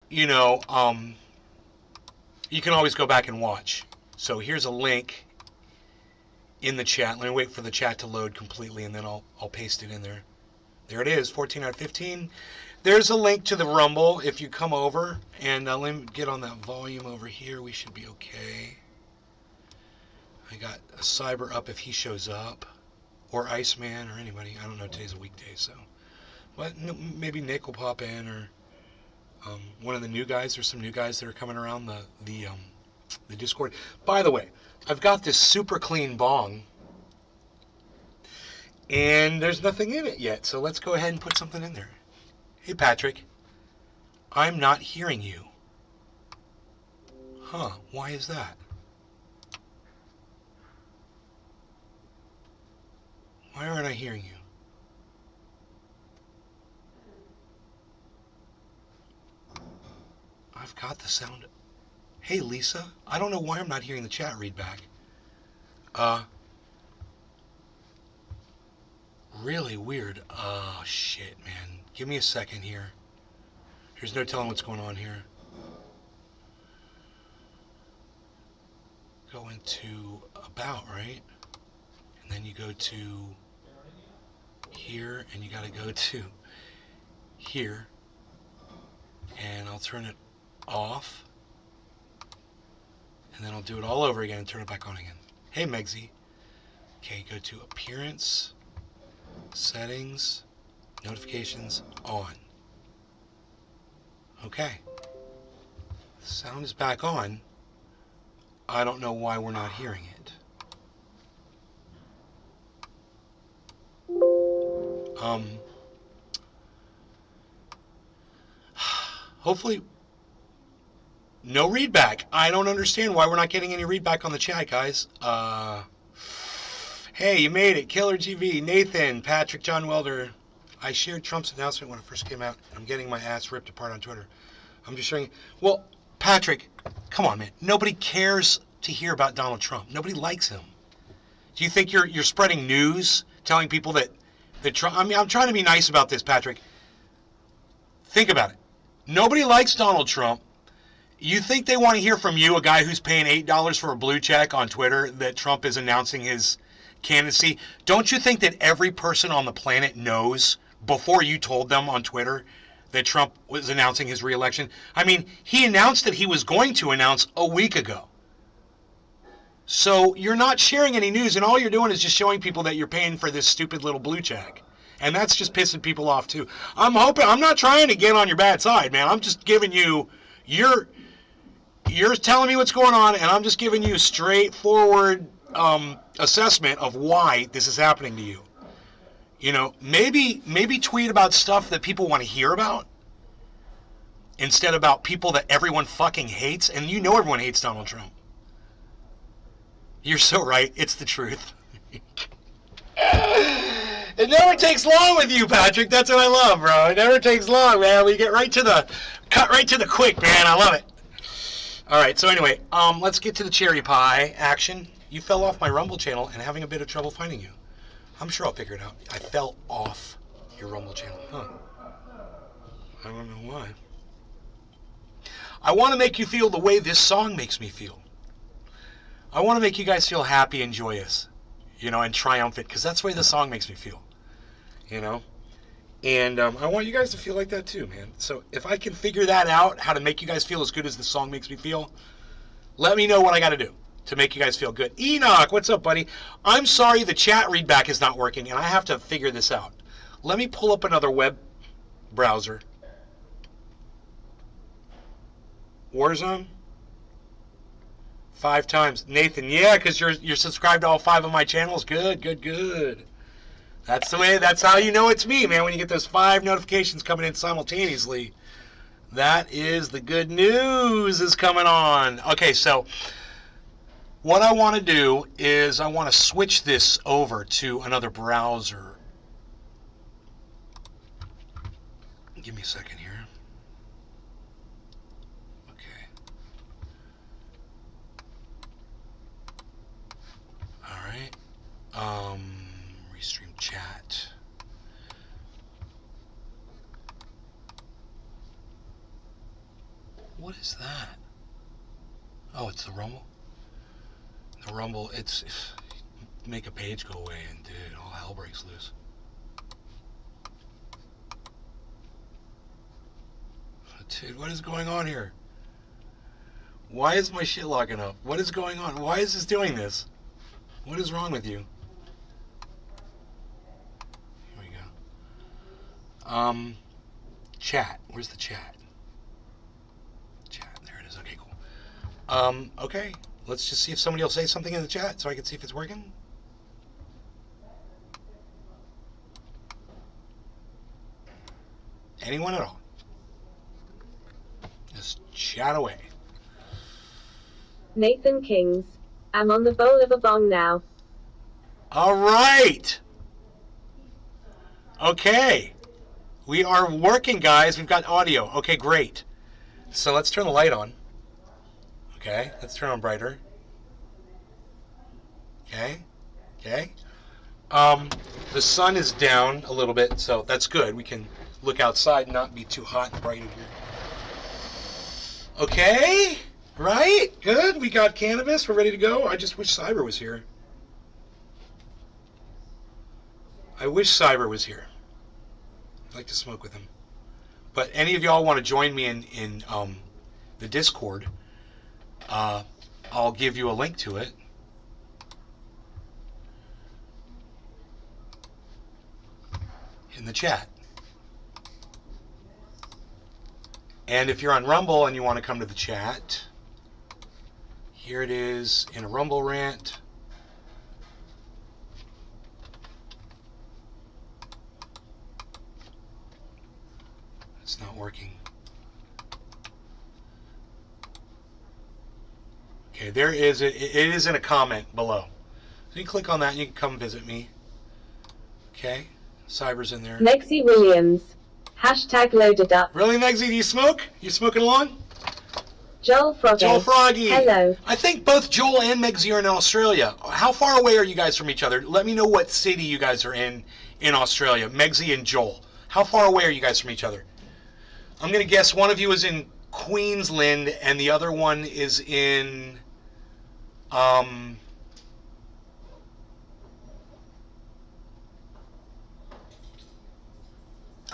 you know, you can always go back and watch. So here's a link in the chat. Let me wait for the chat to load completely, and then I'll paste it in there. There it is, 14 out of 15. There's a link to the Rumble if you come over. And let me get on that volume over here. We should be okay. I got a Cyber up if he shows up. Or Iceman or anybody. I don't know, today's a weekday, so. But maybe Nick will pop in, or one of the new guys. There's some new guys that are coming around the Discord. By the way, I've got this super clean bong. And there's nothing in it yet, so let's go ahead and put something in there. Hey, Patrick. I'm not hearing you. Huh, why is that? Why aren't I hearing you? I've got the sound. Hey, Lisa. I don't know why I'm not hearing the chat read back. Really weird. Oh, shit, man. Give me a second here. There's no telling what's going on here. Go into About, right? And then you go to here, and you got to go to here. And I'll turn it off. And then I'll do it all over again and turn it back on again. Hey, Megsy. Okay, go to Appearance, Settings, Notifications, On. Okay. The sound is back on. I don't know why we're not hearing it. Hopefully, no readback. I don't understand why we're not getting any readback on the chat, guys. Hey, you made it. Killer TV, Nathan, Patrick, John Welder. I shared Trump's announcement when it first came out. I'm getting my ass ripped apart on Twitter. I'm just showing you. Well, Patrick, come on, man. Nobody cares to hear about Donald Trump. Nobody likes him. Do you think you're spreading news, telling people that Trump? I mean, I'm trying to be nice about this, Patrick. Think about it. Nobody likes Donald Trump. You think they want to hear from you, a guy who's paying $8 for a blue check on Twitter, that Trump is announcing his candidacy? Don't you think that every person on the planet knows before you told them on Twitter that Trump was announcing his reelection? I mean, he announced that he was going to announce a week ago. So you're not sharing any news, and all you're doing is just showing people that you're paying for this stupid little blue check. And that's just pissing people off, too. I'm not trying to get on your bad side, man. I'm just giving you, you're telling me what's going on, and I'm just giving you straightforward assessment of why this is happening to you. You know, maybe tweet about stuff that people want to hear about instead about people that everyone fucking hates, and you know everyone hates Donald Trump. You're so right. It's the truth. It never takes long with you, Patrick. That's what I love, bro. It never takes long, man. We get cut right to the quick, man. I love it. All right, so anyway, let's get to the cherry pie action. You fell off my Rumble channel and having a bit of trouble finding you. I'm sure I'll figure it out. I fell off your Rumble channel. Huh. I don't know why. I want to make you feel the way this song makes me feel. I want to make you guys feel happy and joyous, you know, and triumphant, because that's the way the song makes me feel, you know. And I want you guys to feel like that too, man. So if I can figure that out, how to make you guys feel as good as the song makes me feel, let me know what I got to do to make you guys feel good. Enoch, what's up, buddy? I'm sorry the chat readback is not working, and I have to figure this out. Let me pull up another web browser. Warzone? 5 times. Nathan, yeah, because you're subscribed to all 5 of my channels. Good, good, good. That's the way. That's how you know it's me, man. When you get those 5 notifications coming in simultaneously, that is the good news is coming on. Okay, so what I want to do is I want to switch this over to another browser. Give me a second here. Okay. All right. Restream chat. What is that? Oh, it's the Rumble. The Rumble, it's make a page go away and dude, all hell breaks loose. Dude, what is going on here? Why is my shit locking up? What is going on? Why is this doing this? What is wrong with you? Here we go. Chat. Where's the chat? Chat. There it is. Okay, cool. Okay. Let's just see if somebody will say something in the chat so I can see if it's working. Anyone at all? Just chat away. Nathan Kings. I'm on the bowl of a bong now. All right. Okay. We are working, guys. We've got audio. Okay, great. So let's turn the light on. Okay, let's turn on brighter. Okay, okay. The sun is down a little bit, so that's good. We can look outside and not be too hot and bright in here. Okay, right? Good. We got cannabis. We're ready to go. I just wish Cyber was here. I wish Cyber was here. I'd like to smoke with him. But any of y'all want to join me in the Discord, I'll give you a link to it. In the chat. And if you're on Rumble and you want to come to the chat, here it is in a Rumble rant. It's not working. Okay, there is it is in a comment below. So you can click on that and you can come visit me. Okay, Cyber's in there. Mexi Williams. Hashtag loaded up. Really, Megsy, do you smoke? You smoking along? Joel Froggy. Joel Froggy. Hello. I think both Joel and Megsy are in Australia. How far away are you guys from each other? Let me know what city you guys are in Australia. Megsy and Joel. How far away are you guys from each other? I'm going to guess one of you is in Queensland and the other one is in I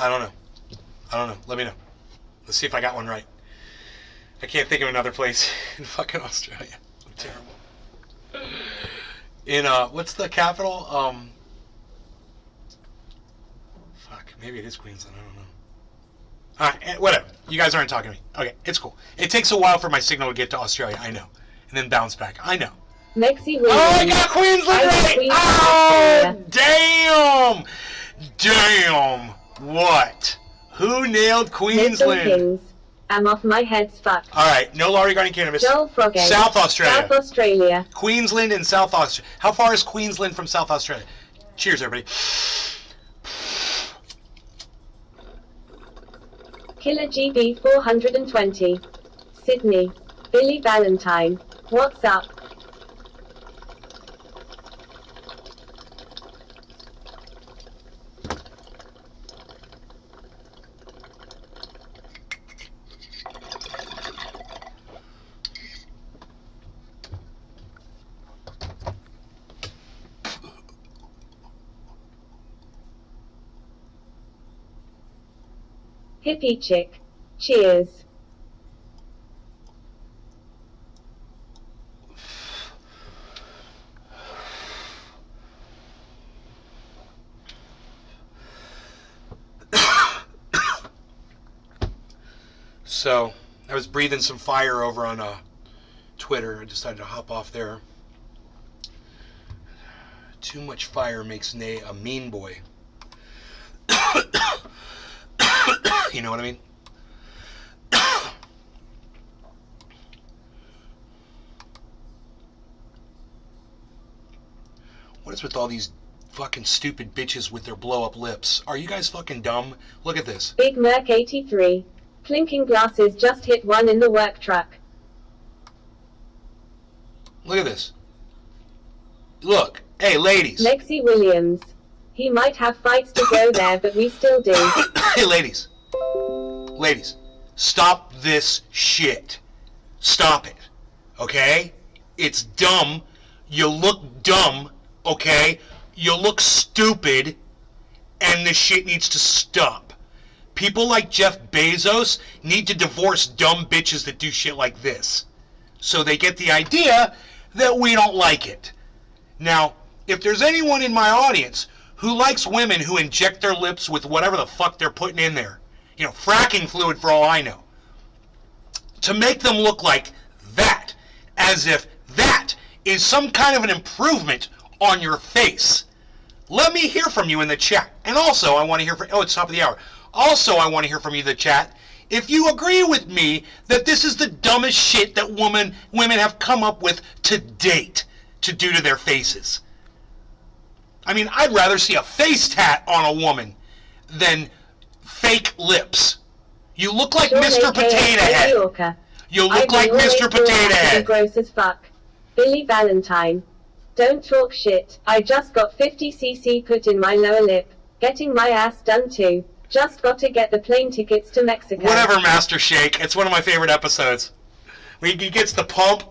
don't know. Let me know. Let's see if I got one right. I can't think of another place in fucking Australia. I'm terrible. In what's the capital? Fuck, maybe it is Queensland. I don't know. Alright, whatever. You guys aren't talking to me. Okay, it's cool. It takes a while for my signal to get to Australia. I know, and then bounce back. I know. Mexi Williams. Oh, I got Queensland right! Oh, damn! Damn! What? Who nailed Queensland? Kings. I'm off my head's fucked. Alright, no law regarding cannabis. Joel Froggy. South Australia. South Australia. Queensland and South Australia. How far is Queensland from South Australia? Cheers, everybody. Killer GB 420. Sydney. Billy Valentine. What's up? Hippie chick. Cheers. So, I was breathing some fire over on Twitter. I decided to hop off there. Too much fire makes Nay a mean boy. You know what I mean? What is with all these fucking stupid bitches with their blow-up lips? Are you guys fucking dumb? Look at this. Big Merc 83. Clinking glasses just hit one in the work truck. Look at this. Look. Hey, ladies. Mexi Williams. He might have fights to go there, but we still do. Hey, ladies. Ladies. Stop this shit. Stop it. Okay? It's dumb. You look dumb. Okay? You look stupid. And this shit needs to stop. People like Jeff Bezos need to divorce dumb bitches that do shit like this. So they get the idea that we don't like it. Now, if there's anyone in my audience who likes women who inject their lips with whatever the fuck they're putting in there, fracking fluid for all I know, to make them look like that, as if that is some kind of an improvement on your face, let me hear from you in the chat. And also, I want to hear from, it's top of the hour. Also, I want to hear from you in the chat if you agree with me that this is the dumbest shit that women have come up with to date to do to their faces. I mean, I'd rather see a face tat on a woman than fake lips. You look like Mr. Potato Head. You look like Mr. Potato Head. Gross as fuck. Billy Valentine. Don't talk shit. I just got 50cc put in my lower lip. Getting my ass done too. Just got to get the plane tickets to Mexico. Whatever, Master Shake. It's one of my favorite episodes. When he gets the pump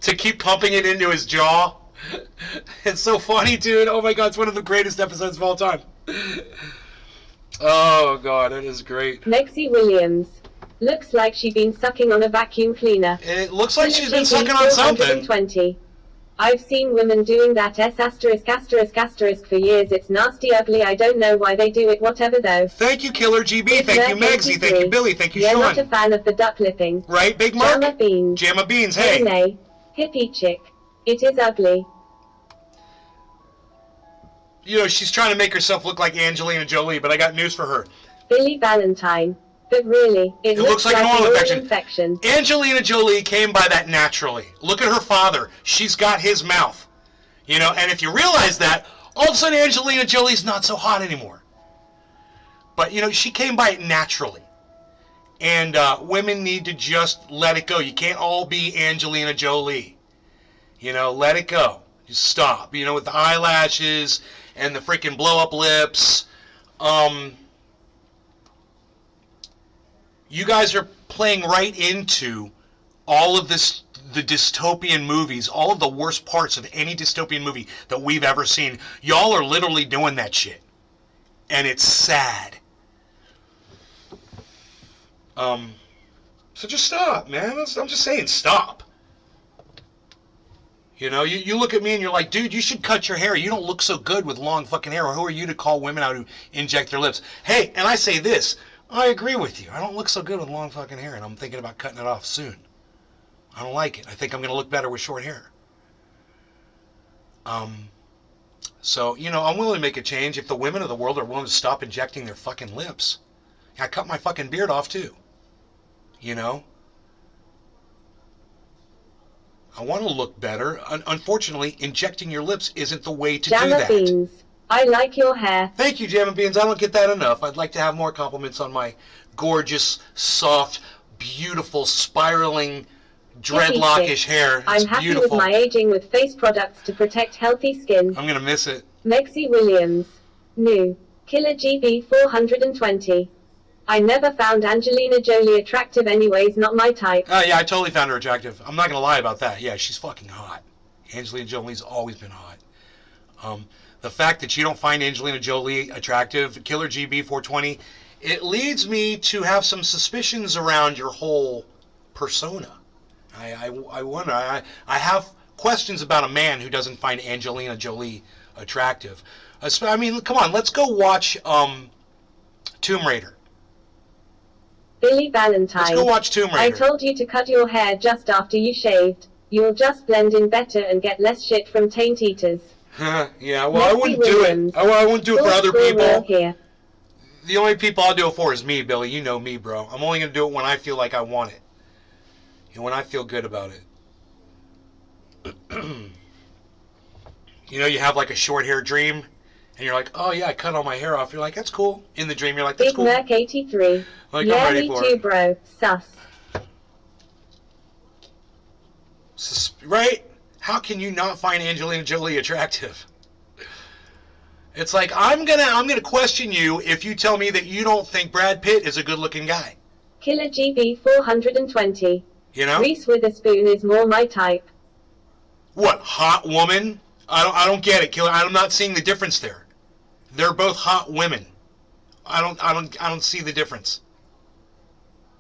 to keep pumping it into his jaw. It's so funny, dude. Oh my god, it's one of the greatest episodes of all time. Oh god, it is great. Lexi Williams. Looks like she's been sucking on a vacuum cleaner. It looks like she's been sucking on something. 420. I've seen women doing that for years. It's nasty, ugly. I don't know why they do it. Whatever though. Thank you, Killer GB. Thank you, Megsy. Thank you, Billy. Thank you, Sean. You're not a fan of the duck lipping. Right, Big Mark? Jamma Beans. Jamma Beans, hey. Nay, hippie chick. It is ugly. She's trying to make herself look like Angelina Jolie, but I got news for her. Billy Valentine. But really, it looks like an oral infection. Angelina Jolie came by that naturally. Look at her father. She's got his mouth. And if you realize that, all of a sudden Angelina Jolie's not so hot anymore. But, she came by it naturally. And women need to just let it go. You can't all be Angelina Jolie. Let it go. Just stop. With the eyelashes and the freaking blow-up lips. You guys are playing right into all of this, the dystopian movies, all of the worst parts of any dystopian movie that we've ever seen. Y'all are literally doing that shit. And it's sad. So just stop, man. I'm just saying, stop. You look at me and you're like, dude, you should cut your hair. You don't look so good with long fucking hair. Or who are you to call women out who inject their lips? Hey, and I say this. I agree with you. I don't look so good with long fucking hair, and I'm thinking about cutting it off soon. I don't like it. I think I'm going to look better with short hair. So, I'm willing to make a change if the women of the world are willing to stop injecting their fucking lips. I cut my fucking beard off, too. I want to look better. Unfortunately, injecting your lips isn't the way to do that. Beans. I like your hair. Thank you, Jamma Beans. I don't get that enough. I'd like to have more compliments on my gorgeous, soft, beautiful, spiraling, dreadlockish hair. I'm happy beautiful. With my aging with face products to protect healthy skin. I'm going to miss it. Mexi Williams. New. Killer GB 420. I never found Angelina Jolie attractive anyways, not my type. Oh, yeah, I totally found her attractive. I'm not going to lie about that. Yeah, she's fucking hot. Angelina Jolie's always been hot. The fact that you don't find Angelina Jolie attractive, Killer GB 420, it leads me to have some suspicions around your whole persona. I wonder. I have questions about a man who doesn't find Angelina Jolie attractive. I mean, come on, let's go watch Tomb Raider. Billy Valentine. Let's go watch Tomb Raider. I told you to cut your hair just after you shaved. You'll just blend in better and get less shit from taint eaters. Yeah, well, I wouldn't do it. I wouldn't do it for other people. Here. The only people I'll do it for is me, Billy. You know me, bro. I'm only going to do it when I feel like I want it. And when I feel good about it. You have like a short hair dream, and you're like, oh yeah, I cut all my hair off. You're like, that's cool. In the dream, you're like, that's Big cool. Merc 83. Like, yeah, I'm ready me for too, it. bro. Sus. Right? How can you not find Angelina Jolie attractive? It's like, I'm gonna question you if you tell me that you don't think Brad Pitt is a good-looking guy. Killer GB 420. You know? Reese Witherspoon is more my type. What, hot woman? I don't get it, Killer. I'm not seeing the difference there. They're both hot women. I don't see the difference.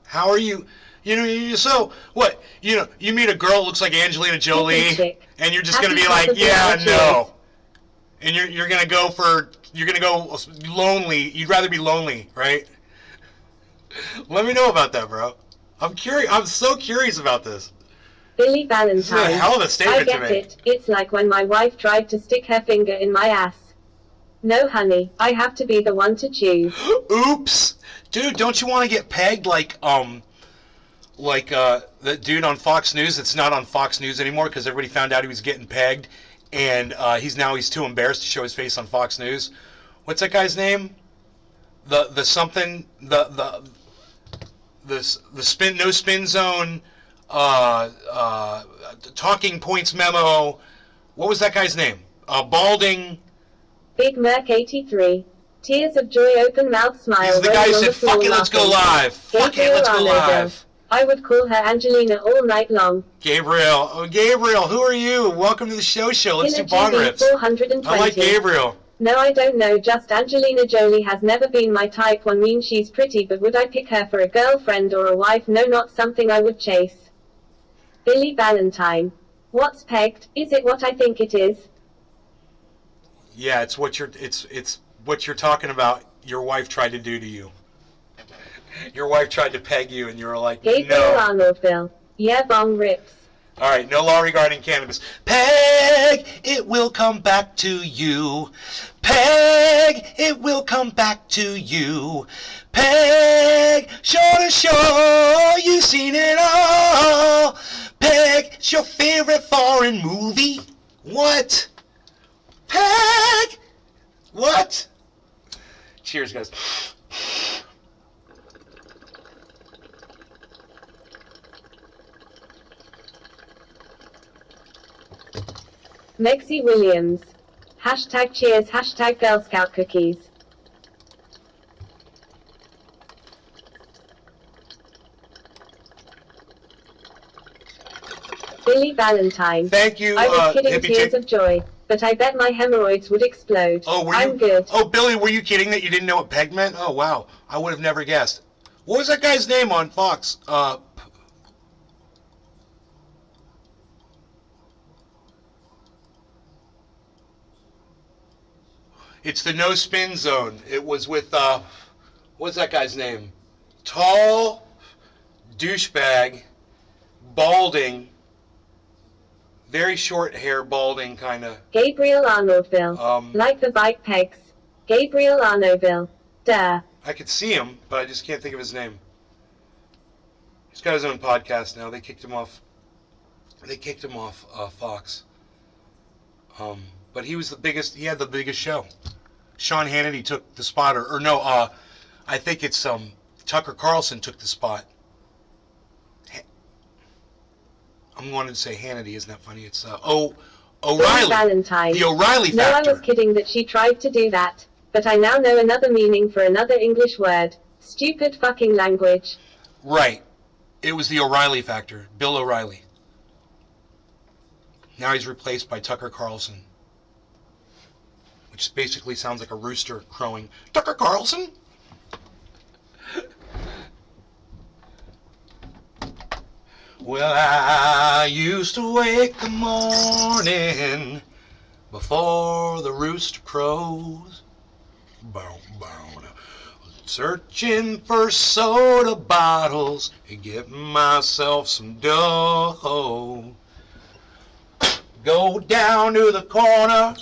How are you? You know, so what? You know, you meet a girl that looks like Angelina Jolie, and you're just gonna be like, yeah, no. And you're gonna go lonely. You'd rather be lonely, right? Let me know about that, bro. I'm curious. I'm so curious about this. Billy Valentine. This is a hell of a statement to I make. get it. It's like when my wife tried to stick her finger in my ass. No, honey, I have to be the one to choose. Oops, dude, don't you want to get pegged like the dude on Fox News that's not on Fox News anymore because everybody found out he was getting pegged, and he's too embarrassed to show his face on Fox News. What's that guy's name? The no spin zone talking points memo. What was that guy's name? Balding. Big Merc 83. Tears of joy, open mouth smile. He's the guy who said, fuck it, let's go live. Fuck it, let's go live. I would call her Angelina all night long. Gabriel. Oh, Gabriel, who are you? Welcome to the show. Let's do Bond rips. 420. I like Gabriel. No, I don't know. Just Angelina Jolie has never been my type. One means she's pretty, but would I pick her for a girlfriend or a wife? No, not something I would chase. Billy Valentine. What's pegged? Is it what I think it is? Yeah, it's what you're talking about. Your wife tried to do to you. Your wife tried to peg you, and you were like, Gabriel no. Arnoldville. Yeah, bong rips. All right, no law regarding cannabis. Peg, it will come back to you. Peg, it will come back to you. Peg, shore to shore, you've seen it all. Peg, it's your favorite foreign movie. What? Peg! What? Cheers, guys. Mexi Williams. Hashtag cheers, hashtag Girl Scout cookies. Billy Valentine. Thank you, I was kidding, hippie tears chick. of joy, but I bet my hemorrhoids would explode. Oh, were you? I'm good. Oh, Billy, were you kidding that you didn't know what peg meant? Oh, wow. I would have never guessed. What was that guy's name on Fox? It's the No Spin Zone. It was with, what's that guy's name? Tall, douchebag, balding, very short hair, balding, kind of. Gabriel Arnoldville. Like the bike pegs. Gabriel Arnoldville. Duh. I could see him, but I just can't think of his name. He's got his own podcast now. They kicked him off. Fox. But he was the biggest. He had the biggest show. Sean Hannity took the spot, or no, I think it's Tucker Carlson took the spot. I'm wanting to say Hannity. Isn't that funny? It's O'Reilly. Valentine. The O'Reilly No, factor. I was kidding that she tried to do that, but I now know another meaning for another English word. Stupid fucking language. Right. It was the O'Reilly factor. Bill O'Reilly. Now he's replaced by Tucker Carlson, which basically sounds like a rooster crowing. Tucker Carlson? Well, I used to wake the morning before the rooster crows. Bow, bow, searching for soda bottles and get myself some dough. Go down to the corner,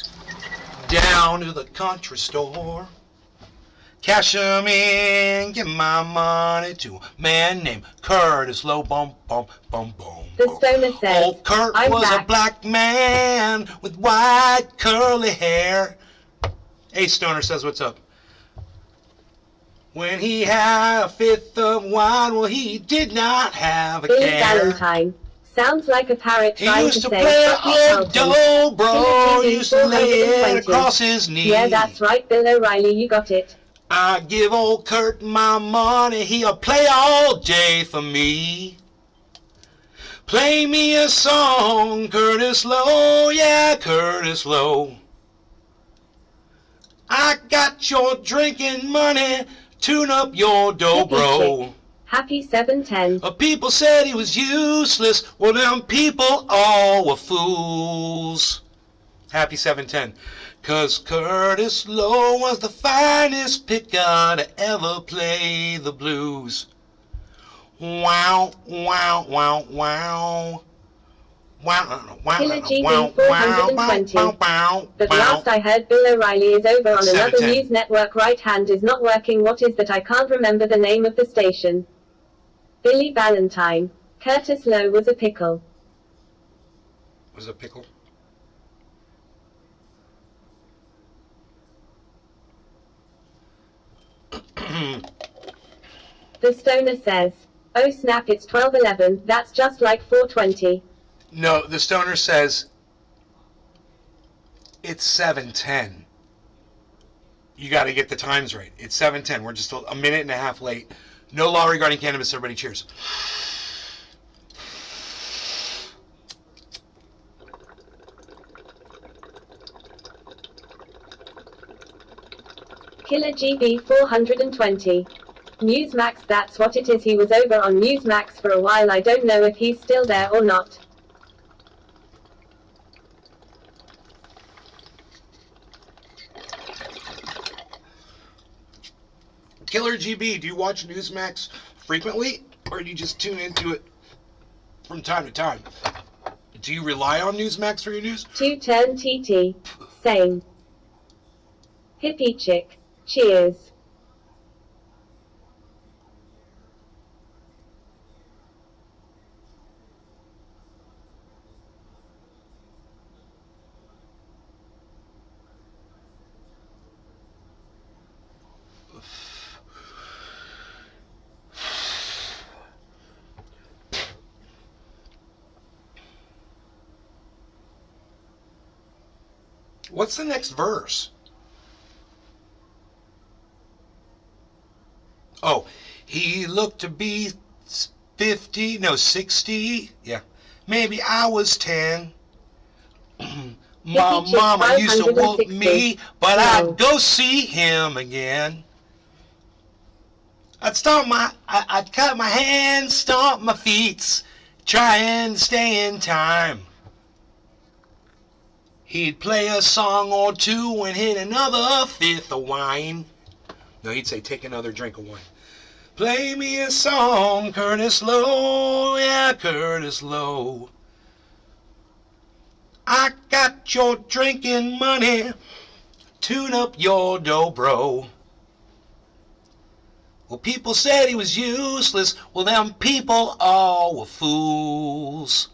down to the country store. Cash 'em in, give my money to a man named Curtis Low. Bum, bum, bum, bum. The stoner says, Old Kurt I'm was back. a black man with white curly hair. Hey, Stoner says, what's up? When he had a fifth of wine, well, he did not have a Billy care. Valentine. Sounds like a parrot He trying used to to say, play "Fuck you, old Carlton." dobro, Killer TV used to lay it 420. across his knee. Yeah, that's right, Bill O'Reilly, you got it. I give old Kurt my money, he'll play all day for me. Play me a song, Curtis Lowe, yeah, Curtis Lowe. I got your drinking money, tune up your dobro. Happy 710. People said he was useless, well them people all were fools. Happy 710. 'Cause Curtis Lowe was the finest picker to ever play the blues. Wow, wow, wow, wow. Killer GB 420. But last I heard Bill O'Reilly is over on another news network. Right hand is not working. What is that? I can't remember the name of the station. Billy Valentine. Curtis Lowe was a pickle. Was a pickle? The stoner says, oh snap, it's 12:11, that's just like 4:20. No, the stoner says, it's 7:10. You got to get the times right. It's 7:10. We're just a minute and a half late. No law regarding cannabis. Everybody cheers. Killer GB 420. Newsmax, that's what it is. He was over on Newsmax for a while. I don't know if he's still there or not. Killer GB, do you watch Newsmax frequently, or do you just tune into it from time to time? Do you rely on Newsmax for your news? 2turn TT. Same. Hippie chick. Cheers. What's the next verse? Oh, he looked to be 50, no, 60. Yeah, maybe I was 10. My mama used to whoop me, but I'd go see him again. I'd cut my hands, stomp my feet, try and stay in time. He'd play a song or two and hit another fifth of wine. No, he'd say, take another drink of wine. Play me a song, Curtis Lowe, yeah, Curtis Lowe. I got your drinking money, tune up your dobro. Well, people said he was useless, well, them people all were fools.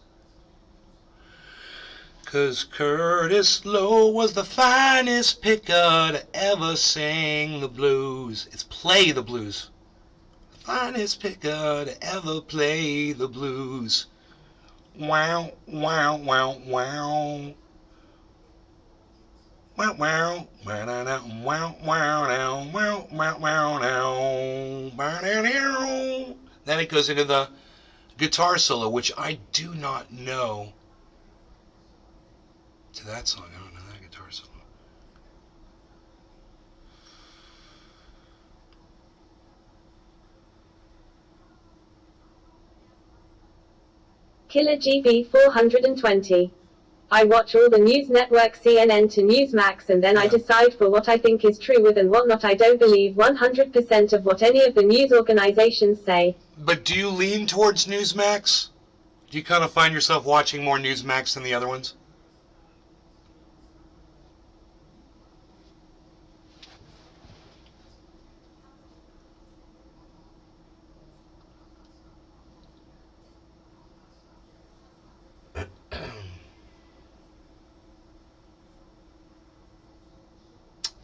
'Cause Curtis Lowe was the finest picker to ever sing the blues. It's play the blues. The finest picker to ever play the blues. Wow, wow, wow, wow. Wow, wow, wow, wow, wow, wow, wow, wow, wow. Then it goes into the guitar solo, which I do not know. To that song, I don't know that guitar solo. Killer GB 420. I watch all the news networks, CNN to Newsmax, and then I decide for what I think is true with and what not. I don't believe 100% of what any of the news organizations say. But do you lean towards Newsmax? Do you kind of find yourself watching more Newsmax than the other ones?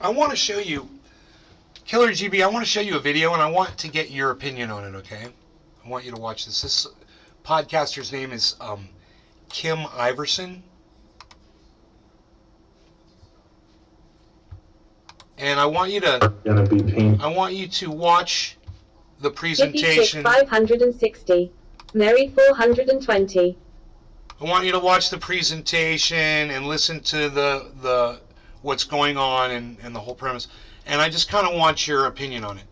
I want to show you, Killer GB, I want to show you a video, and I want to get your opinion on it, okay? I want you to watch this. This podcaster's name is Kim Iverson. And I want you Gonna be pain. I want you to watch the Hippie presentation. Chick 560. Mary 420. I want you to watch the presentation and listen to the what's going on and the whole premise. And I just kind of want your opinion on it.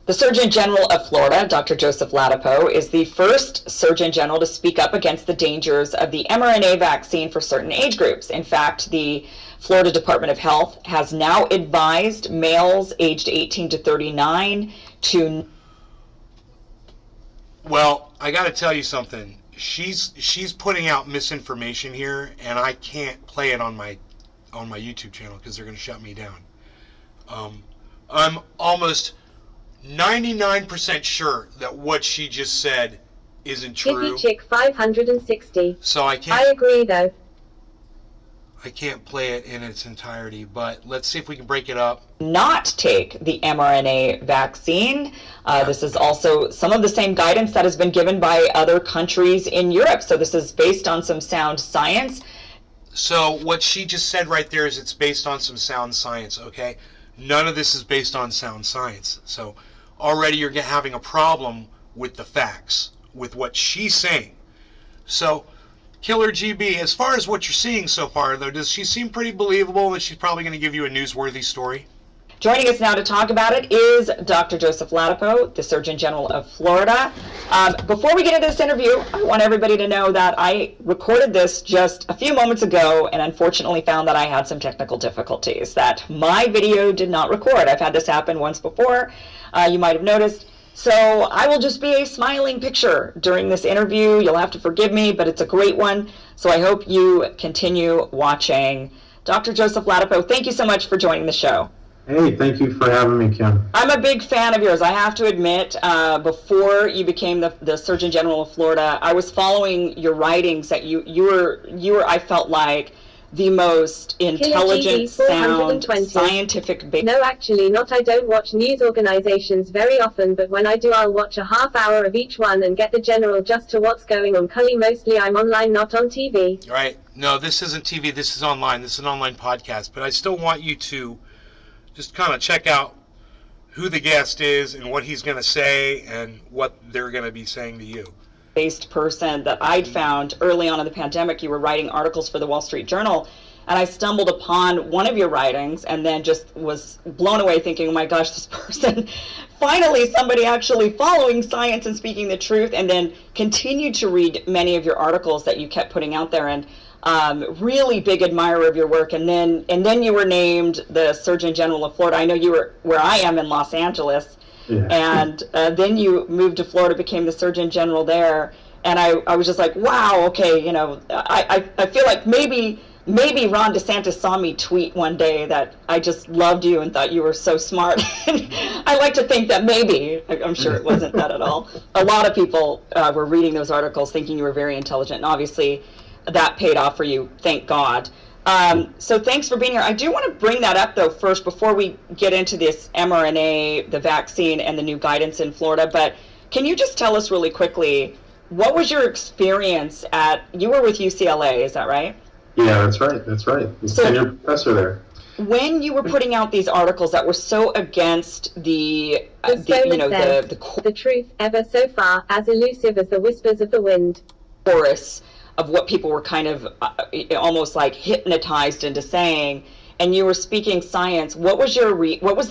The Surgeon General of Florida, Dr. Joseph Ladapo, is the first Surgeon General to speak up against the dangers of the mRNA vaccine for certain age groups. In fact, the Florida Department of Health has now advised males aged 18 to 39 to... Well, I got to tell you something. She's putting out misinformation here, and I can't play it on my YouTube channel because they're going to shut me down. I'm almost 99% sure that what she just said isn't true. Hippie Chick 560. So I I agree though. can't play it in its entirety, but let's see if we can break it up. not take the mRNA vaccine. This is also some of the same guidance that has been given by other countries in Europe. So this is based on some sound science. So what she just said right there is it's based on some sound science, okay? None of this is based on sound science. So already you're having a problem with the facts, with what she's saying. So, Killer GB, as far as what you're seeing so far, though, does she seem pretty believable that she's probably going to give you a newsworthy story? Joining us now to talk about it is Dr. Joseph Ladapo, the Surgeon General of Florida. Before we get into this interview, I want everybody to know that I recorded this just a few moments ago and unfortunately found that I had some technical difficulties, that my video did not record. I've had this happen once before, you might have noticed. So I will just be a smiling picture during this interview. You'll have to forgive me, but it's a great one. So I hope you continue watching. Dr. Joseph Ladapo, thank you so much for joining the show. Hey, thank you for having me, Kim. I'm a big fan of yours. I have to admit, before you became the Surgeon General of Florida, I was following your writings. That you were, I felt like, the most intelligent, sound, scientific. No, actually not. I don't watch news organizations very often, but when I do, I'll watch a half hour of each one and get the general just to what's going on. Cully, mostly I'm online, not on TV. Right. No, this isn't TV. This is online. This is an online podcast. But I still want you to just kind of check out who the guest is and what he's going to say and what they're going to be saying to you. Based person that I'd found early on in the pandemic. You were writing articles for the Wall Street Journal, and I stumbled upon one of your writings and then just was blown away thinking, oh my gosh, this person, finally somebody actually following science and speaking the truth, and then continued to read many of your articles that you kept putting out there, and really big admirer of your work. And then you were named the Surgeon General of Florida. I know you were where I am in Los Angeles. Yeah. And then you moved to Florida, became the Surgeon General there, and I was just like, wow, okay, you know, I feel like maybe Ron DeSantis saw me tweet one day that I just loved you and thought you were so smart. I like to think that maybe, I'm sure it wasn't that at all. A lot of people were reading those articles thinking you were very intelligent, and obviously that paid off for you, thank God. So thanks for being here. I do want to bring that up, though, first, before we get into this mRNA, the vaccine, and the new guidance in Florida. But can you just tell us really quickly, what was your experience you were with UCLA, is that right? Yeah, that's right. That's right. So you're a professor there. When you were putting out these articles that were so against the truth ever so far, as elusive as the whispers of the wind, chorus of what people were kind of almost like hypnotized into saying, and you were speaking science, what was the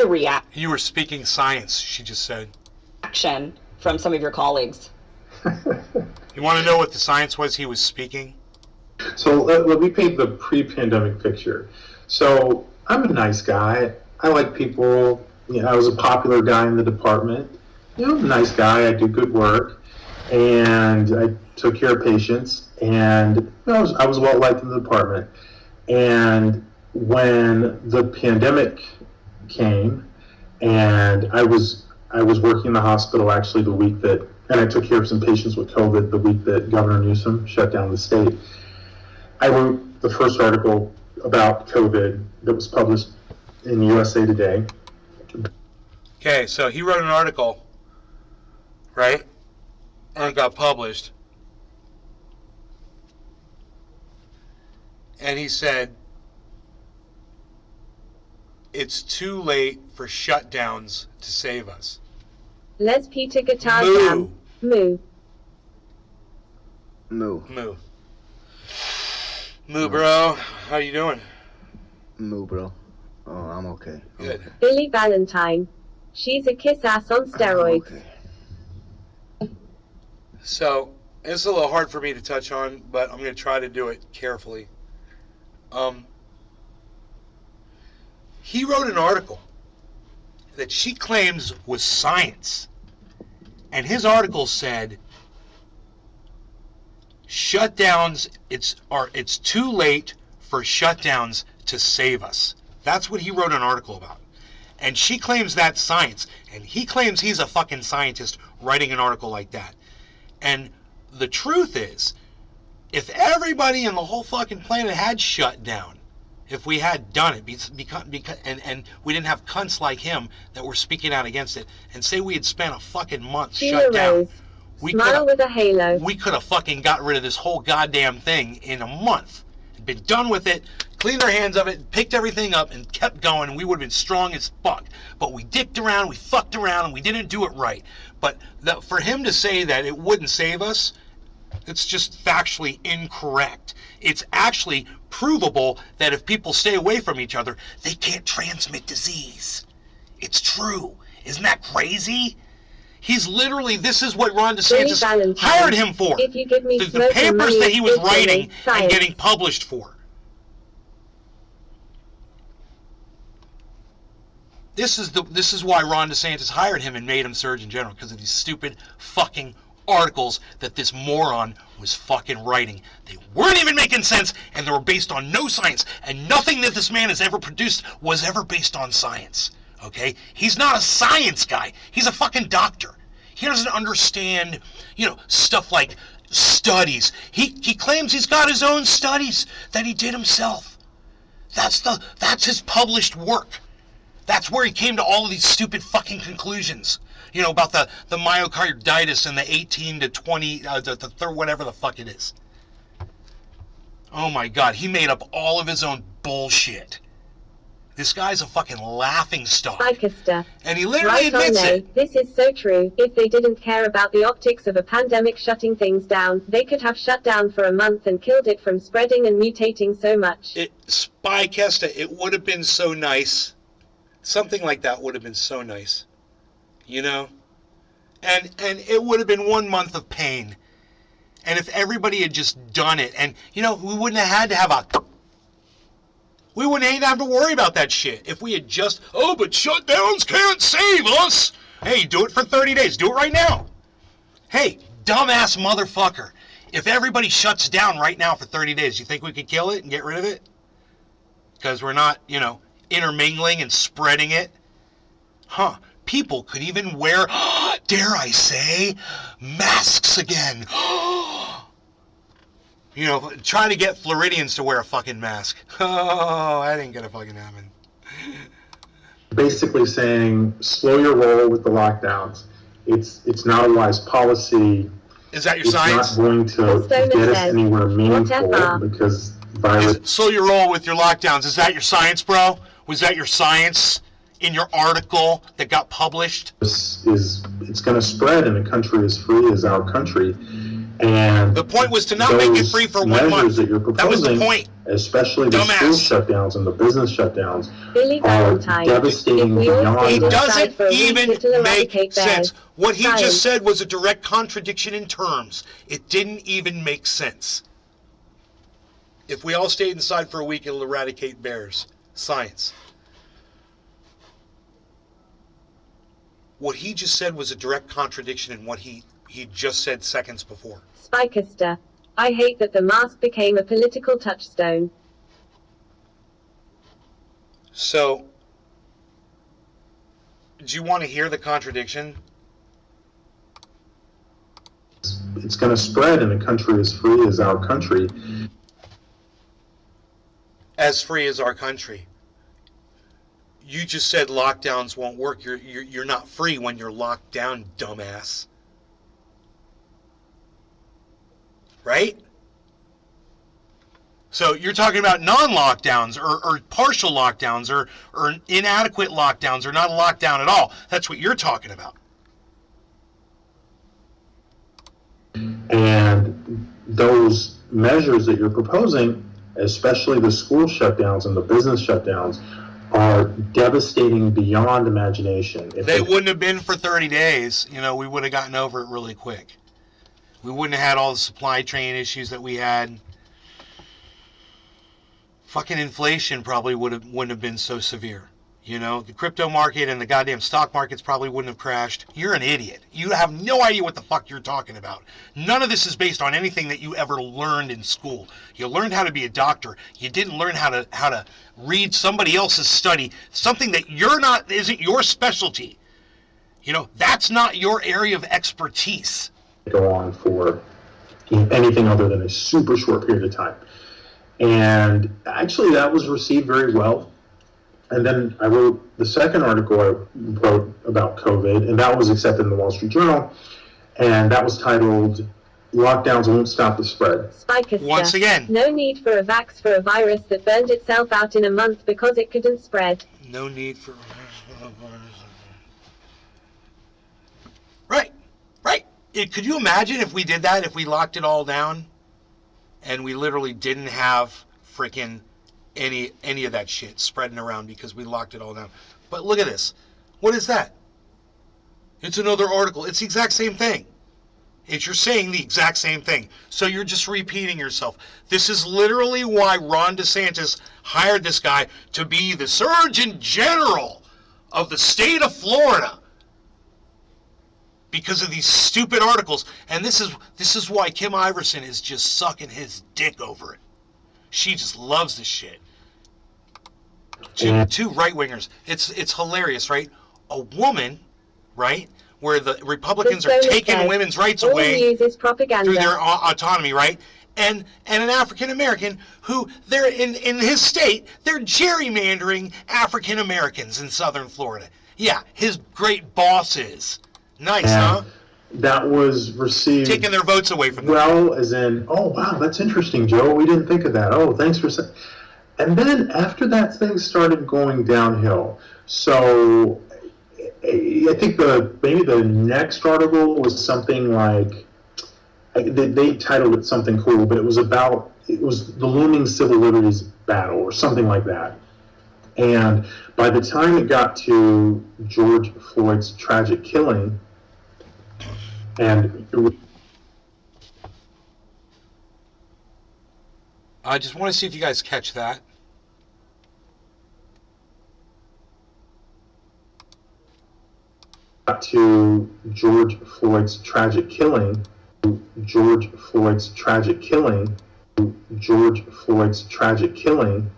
reaction? You were speaking science, she just said. Reaction from some of your colleagues. You want to know what the science was he was speaking? So let me paint the pre-pandemic picture. So I'm a nice guy. I like people. You know, I was a popular guy in the department. You know, I'm a nice guy. I do good work, and I took care of patients, and I was well liked in the department. And when the pandemic came, and I was working in the hospital actually the week that, and I took care of some patients with COVID the week that Governor Newsom shut down the state. I wrote the first article about COVID that was published in USA Today. Okay, so he wrote an article, right? And it got published. And he said, it's too late for shutdowns to save us. Les Peter Guitar Moo. Jam. Moo. Moo. Moo. Moo, bro. How you doing? Moo, bro. Oh, I'm okay. Good. Okay. Billy Valentine. She's a kiss ass on steroids. Okay. So, it's a little hard for me to touch on, but I'm going to try to do it carefully. He wrote an article that she claims was science. And his article said, shutdowns, it's too late for shutdowns to save us. That's what he wrote an article about. And she claims that's science. And he claims he's a fucking scientist writing an article like that. And the truth is, if everybody in the whole fucking planet had shut down, if we had done it, and we didn't have cunts like him that were speaking out against it, and say we had spent a fucking month Sheila shut down, Rose. Smile with a halo. we could have fucking got rid of this whole goddamn thing in a month. Been done with it, cleaned our hands of it, picked everything up, and kept going, and we would have been strong as fuck. But we dicked around, we fucked around, and we didn't do it right. But for him to say that it wouldn't save us, it's just factually incorrect. It's actually provable that if people stay away from each other, they can't transmit disease. It's true. Isn't that crazy? He's literally, this is what Ron DeSantis hired him for. If you give me The smoke and papers money, that he was it's writing and science. getting published for. This is why Ron DeSantis hired him and made him Surgeon General, because of these stupid fucking articles that this moron was fucking writing. They weren't even making sense, and they were based on no science, and nothing that this man has ever produced was ever based on science. Okay? He's not a science guy. He's a fucking doctor. He doesn't understand, stuff like studies. He claims he's got his own studies that he did himself. That's his published work. That's where he came to all of these stupid fucking conclusions. About the myocarditis and the 18 to 20, the third, whatever the fuck it is. Oh my God, he made up all of his own bullshit. This guy's a fucking laughing stock. Spycaster. And he literally Right on, admits Nay. it. This is so true. If they didn't care about the optics of a pandemic shutting things down, they could have shut down for a month and killed it from spreading and mutating so much. Spycaster, it would have been so nice. Something like that would have been so nice. And it would have been 1 month of pain. And if everybody had just done it, and we wouldn't have had to we wouldn't have to worry about that shit. If we had just, but shutdowns can't save us. Hey, do it for 30 days. Do it right now. Hey, dumbass motherfucker. If everybody shuts down right now for 30 days, you think we could kill it and get rid of it? Because we're not, intermingling and spreading it? Huh. People could even wear, dare I say, masks again. Trying to get Floridians to wear a fucking mask. Oh, that ain't gonna fucking happen. Basically saying, slow your roll with the lockdowns. It's not a wise policy. Is that your It's science? not going to get us anywhere meaningful because virus. Slow your roll with your lockdowns. Is that your science, bro? Was that your science in your article that got published? It's going to spread in a country as free as our country. And the point was to not make it free for 1 month. That was the point. Especially the school shutdowns and the business shutdowns Billy are Valentine. devastating beyond. It doesn't even make eradicate sense. What he Science. just said was a direct contradiction in terms. It didn't even make sense. If we all stayed inside for a week, it'll eradicate bears. Science. What he just said was a direct contradiction in what he just said seconds before. Spycaster. I hate that the mask became a political touchstone. So, do you want to hear the contradiction? It's going to spread in a country as free as our country. As free as our country. You just said lockdowns won't work. You're not free when you're locked down, dumbass. Right? So you're talking about non-lockdowns or partial lockdowns or inadequate lockdowns or not a lockdown at all. That's what you're talking about. And those measures that you're proposing, especially the school shutdowns and the business shutdowns, are devastating beyond imagination. If They wouldn't have been for 30 days. You know, we would have gotten over it really quick. We wouldn't have had all the supply chain issues that we had. Fucking inflation probably wouldn't have been so severe. You know, the crypto market and the goddamn stock markets probably wouldn't have crashed. You're an idiot. You have no idea what the fuck you're talking about. None of this is based on anything that you ever learned in school. You learned how to be a doctor. You didn't learn how to read somebody else's study, something that isn't your specialty. You know, that's not your area of expertise. Go on for anything other than a super short period of time. And actually that was received very well. And then I wrote the second article I wrote about COVID, and that was accepted in the Wall Street Journal, and that was titled, "Lockdowns Won't Stop the Spread." Spikester. Once again. No need for a vax for a virus that burned itself out in a month because it couldn't spread. No need for... Right. Could you imagine if we did that, if we locked it all down, and we literally didn't have freaking any of that shit spreading around because we locked it all down? But look at this. What is that? It's another article. It's the exact same thing. You're saying the exact same thing. So you're just repeating yourself. This is literally why Ron DeSantis hired this guy to be the Surgeon General of the state of Florida. Because of these stupid articles. And this is why Kim Iverson is just sucking his dick over it. She just loves this shit. Two right-wingers. It's hilarious, right? A woman, right, where the Republicans are taking women's rights away through their autonomy, right? And an African-American who, they're in his state, they're gerrymandering African-Americans in southern Florida. Yeah, his great boss is. Nice, huh? That was received... Taking their votes away from them. Well, as in, oh, wow, that's interesting, Joe. We didn't think of that. Oh, thanks for saying... And then after that, things started going downhill. So I think maybe the next article was something like... They titled it something cool, but it was the looming civil liberties battle or something like that. And by the time it got to George Floyd's tragic killing, and I just want to see if you guys catch that. Got to George Floyd's tragic killing, George Floyd's tragic killing, George Floyd's tragic killing,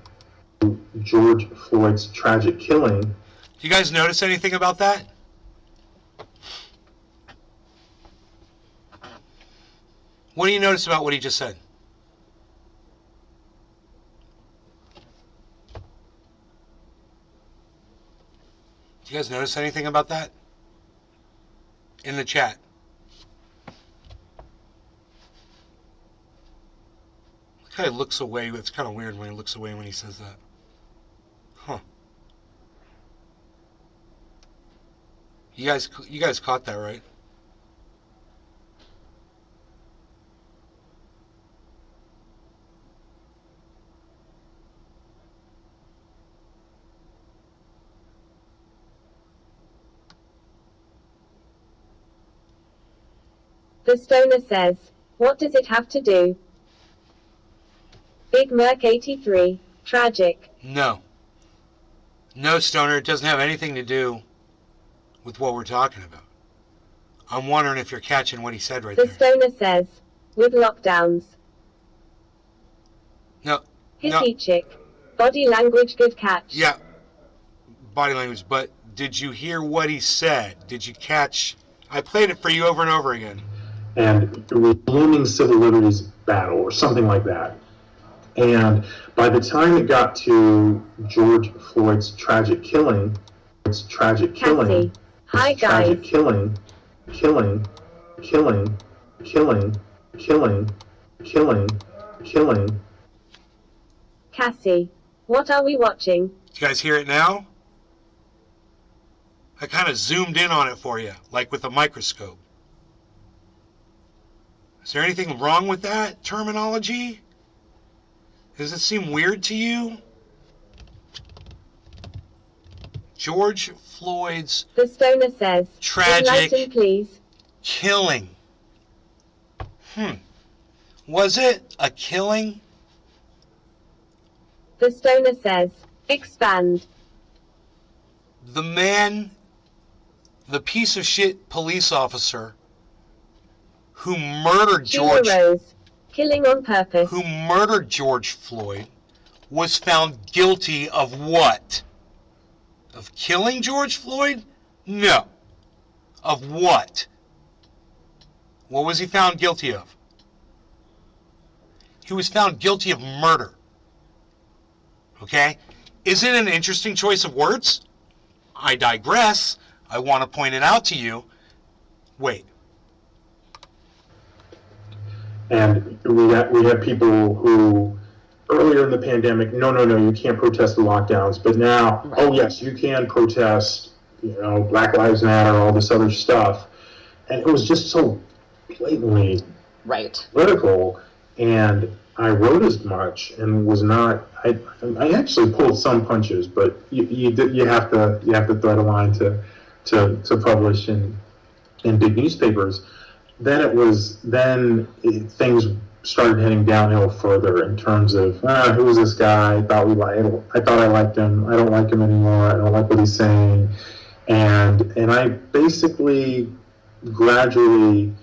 George Floyd's tragic killing. Do you guys notice anything about that? What do you notice about what he just said? Do you guys notice anything about that? In the chat. Look how he looks away. It's kind of weird when he looks away when he says that. Huh. You guys caught that, right? The Stoner says, what does it have to do? Big Merc 83, tragic. No. No, Stoner, it doesn't have anything to do with what we're talking about. I'm wondering if you're catching what he said right there. The Stoner says, with lockdowns. No. Hissy chick. Body language good catch. Yeah. Body language, but did you hear what he said? Did you catch? I played it for you over and over again. And it was a looming civil liberties battle or something like that. And by the time it got to George Floyd's tragic killing, Cassie. Hi guys. tragic killing, Cassie, what are we watching? You guys hear it now? I kind of zoomed in on it for you, like with a microscope. Is there anything wrong with that terminology? Does it seem weird to you? George Floyd's The stoner says, tragic enlighten, please. killing. Was it a killing? The stoner says, expand. The man, the piece of shit police officer who murdered Sheila Rose, killing on purpose. who murdered George Floyd was found guilty of what? Of killing George Floyd? No. Of what? What was he found guilty of? He was found guilty of murder. Okay? Isn't it an interesting choice of words? I digress. I want to point it out to you. Wait. And we had people who earlier in the pandemic, no, you can't protest the lockdowns. But now, oh yes, you can protest, Black Lives Matter, all this other stuff. And it was just so blatantly political. And I wrote as much and was not. I actually pulled some punches, but you have to thread a line to publish in big newspapers. Then things started heading downhill further in terms of who was this guy? I thought I liked him. I don't like him anymore. I don't like what he's saying, and I basically gradually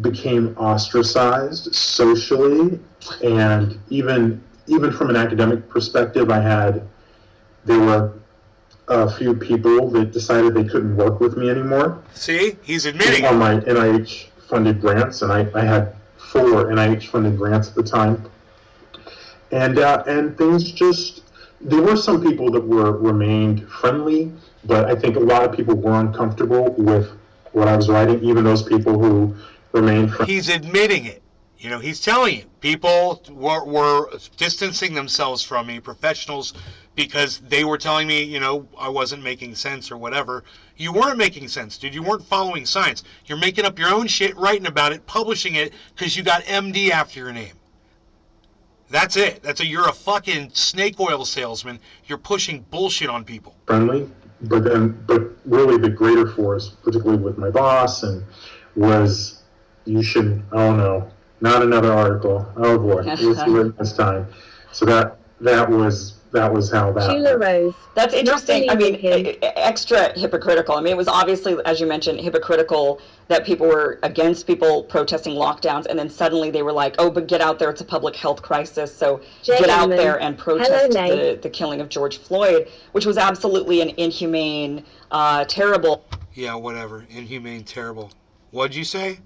became ostracized socially, and even from an academic perspective, there were a few people that decided they couldn't work with me anymore. See, he's admitting on my NIH-funded grants, and I had 4 NIH-funded grants at the time, and things just. There were some people that remained friendly, but I think a lot of people were uncomfortable with what I was writing. Even those people who remained friendly. He's admitting it. He's telling you people were distancing themselves from me, professionals, because they were telling me, I wasn't making sense or whatever. You weren't making sense, dude. You weren't following science. You're making up your own shit, writing about it, publishing it, because you got MD after your name. That's it. You're a fucking snake oil salesman. You're pushing bullshit on people. Friendly, but really the greater force, particularly with my boss, and was you should. Oh no, not another article. Oh boy, let's do it this time. So that was how that. Sheila Rose. That's interesting. I mean, extra hypocritical. I mean, it was obviously, as you mentioned, hypocritical that people were against people protesting lockdowns, and then suddenly they were like, oh, but get out there, it's a public health crisis, so get out there and protest the killing of George Floyd, which was absolutely an inhumane, terrible. Yeah, whatever. Inhumane, terrible. What'd you say?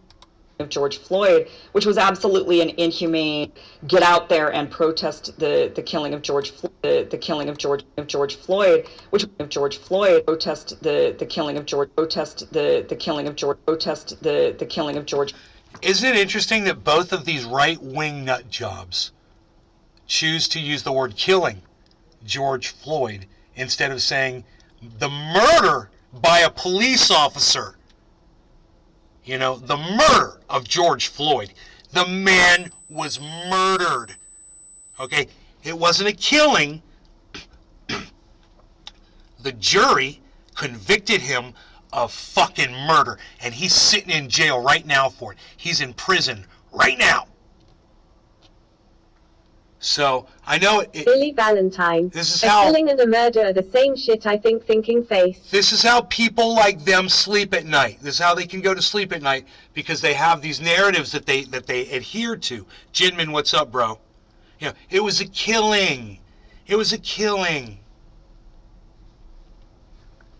Of George Floyd, which was absolutely an inhumane. Get out there and protest the killing of George Floyd, the killing of George Floyd, which of George Floyd protest the killing of George protest the killing of George protest the killing of George. Isn't it interesting that both of these right-wing nut jobs choose to use the word killing George Floyd instead of saying the murder by a police officer? The murder of George Floyd. The man was murdered. Okay? It wasn't a killing. The jury convicted him of fucking murder. And he's sitting in jail right now for it. He's in prison right now. So, I know it... Billy Valentine. This is a how... killing and a murder are the same shit, I think, thinking face. This is how people like them sleep at night. This is how they can go to sleep at night, because they have these narratives that they adhere to. Jinmin, what's up, bro? It was a killing. It was a killing.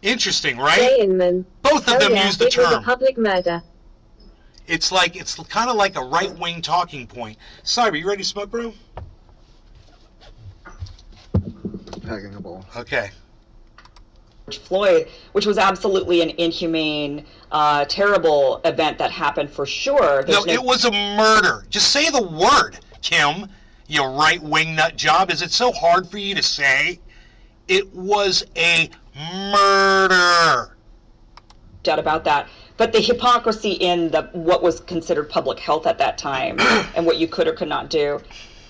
Interesting, right? Jay Inman. Both of them use the term. It was a public murder. It's kind of like a right-wing talking point. Cyber, you ready to smoke, bro? Packing a ball. Okay. Floyd, which was absolutely an inhumane, terrible event that happened for sure. No, it was a murder. Just say the word, Kim. you right-wing nut job, is it so hard for you to say it was a murder? Doubt about that. But the hypocrisy in what was considered public health at that time and what you could or could not do.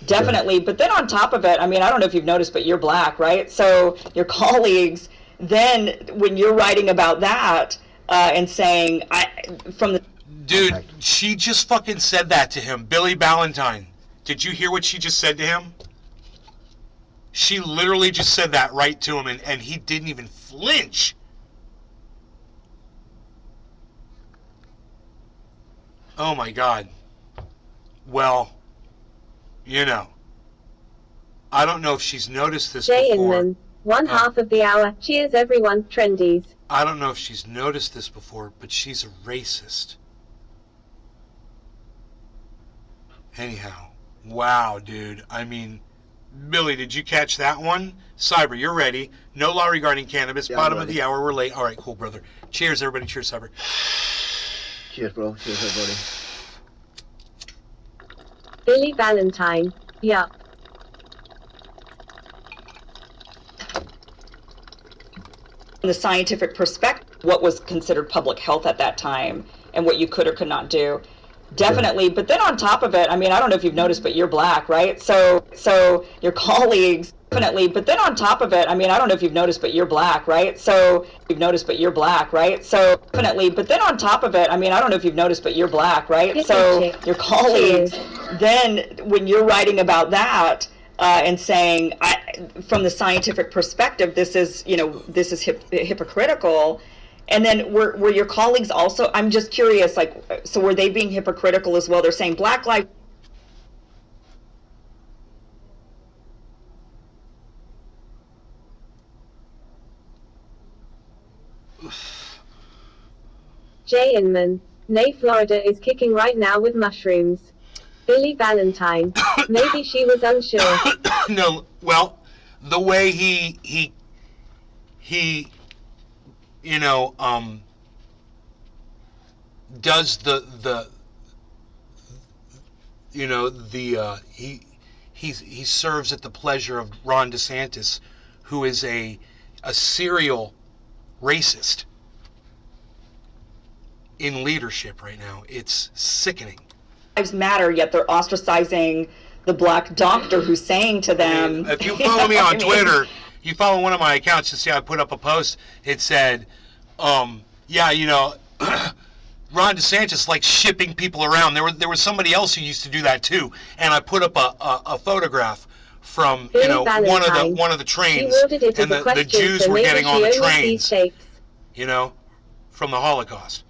Definitely. But then on top of it, I mean, I don't know if you've noticed, but you're black, right? So your colleagues, then when you're writing about that and saying, Dude, she just fucking said that to him. Billy Ballantyne. Did you hear what she just said to him? She literally just said that right to him, and he didn't even flinch. Oh my God. Well, you know, I don't know if she's noticed this Jay before. Inman, one half of the hour. Cheers everyone, trendies. I don't know if she's noticed this before, but she's a racist. Anyhow, wow, dude. I mean, Billy, did you catch that one? Cyber, you're ready. No law regarding cannabis. Yeah, Bottom I'm of ready. the hour. We're late. All right, cool, brother. Cheers, everybody. Cheers, Cyber. Cheers, bro. Cheers, everybody. Billy Ballantyne. Yup. from the scientific perspective, what was considered public health at that time and what you could or could not do. Definitely. But then on top of it, I mean, I don't know if you've noticed, but you're black, right? So your colleagues, definitely. But then on top of it, I mean, I don't know if you've noticed, but you're black, right? So you've noticed, but you're black, right? So definitely. But then on top of it, I mean, I don't know if you've noticed, but you're black, right? So your colleagues, then when you're writing about that, and saying, from the scientific perspective, this is hypocritical. And then were your colleagues also, I'm just curious, like, so were they being hypocritical as well? They're saying Black Lives. Jay Inman. Nay, Florida is kicking right now with mushrooms. Billy Ballantyne. Maybe she was unsure. No, well, the way he does he serves at the pleasure of Ron DeSantis, who is a serial racist in leadership right now. It's sickening. Lives matter, yet they're ostracizing the black doctor who's saying to them. If you follow me on Twitter, you follow one of my accounts, you see I put up a post. It said, Ron DeSantis likes shipping people around. There was somebody else who used to do that too, and I put up a photograph from one of the trains, and the Jews were getting on the trains, from the Holocaust.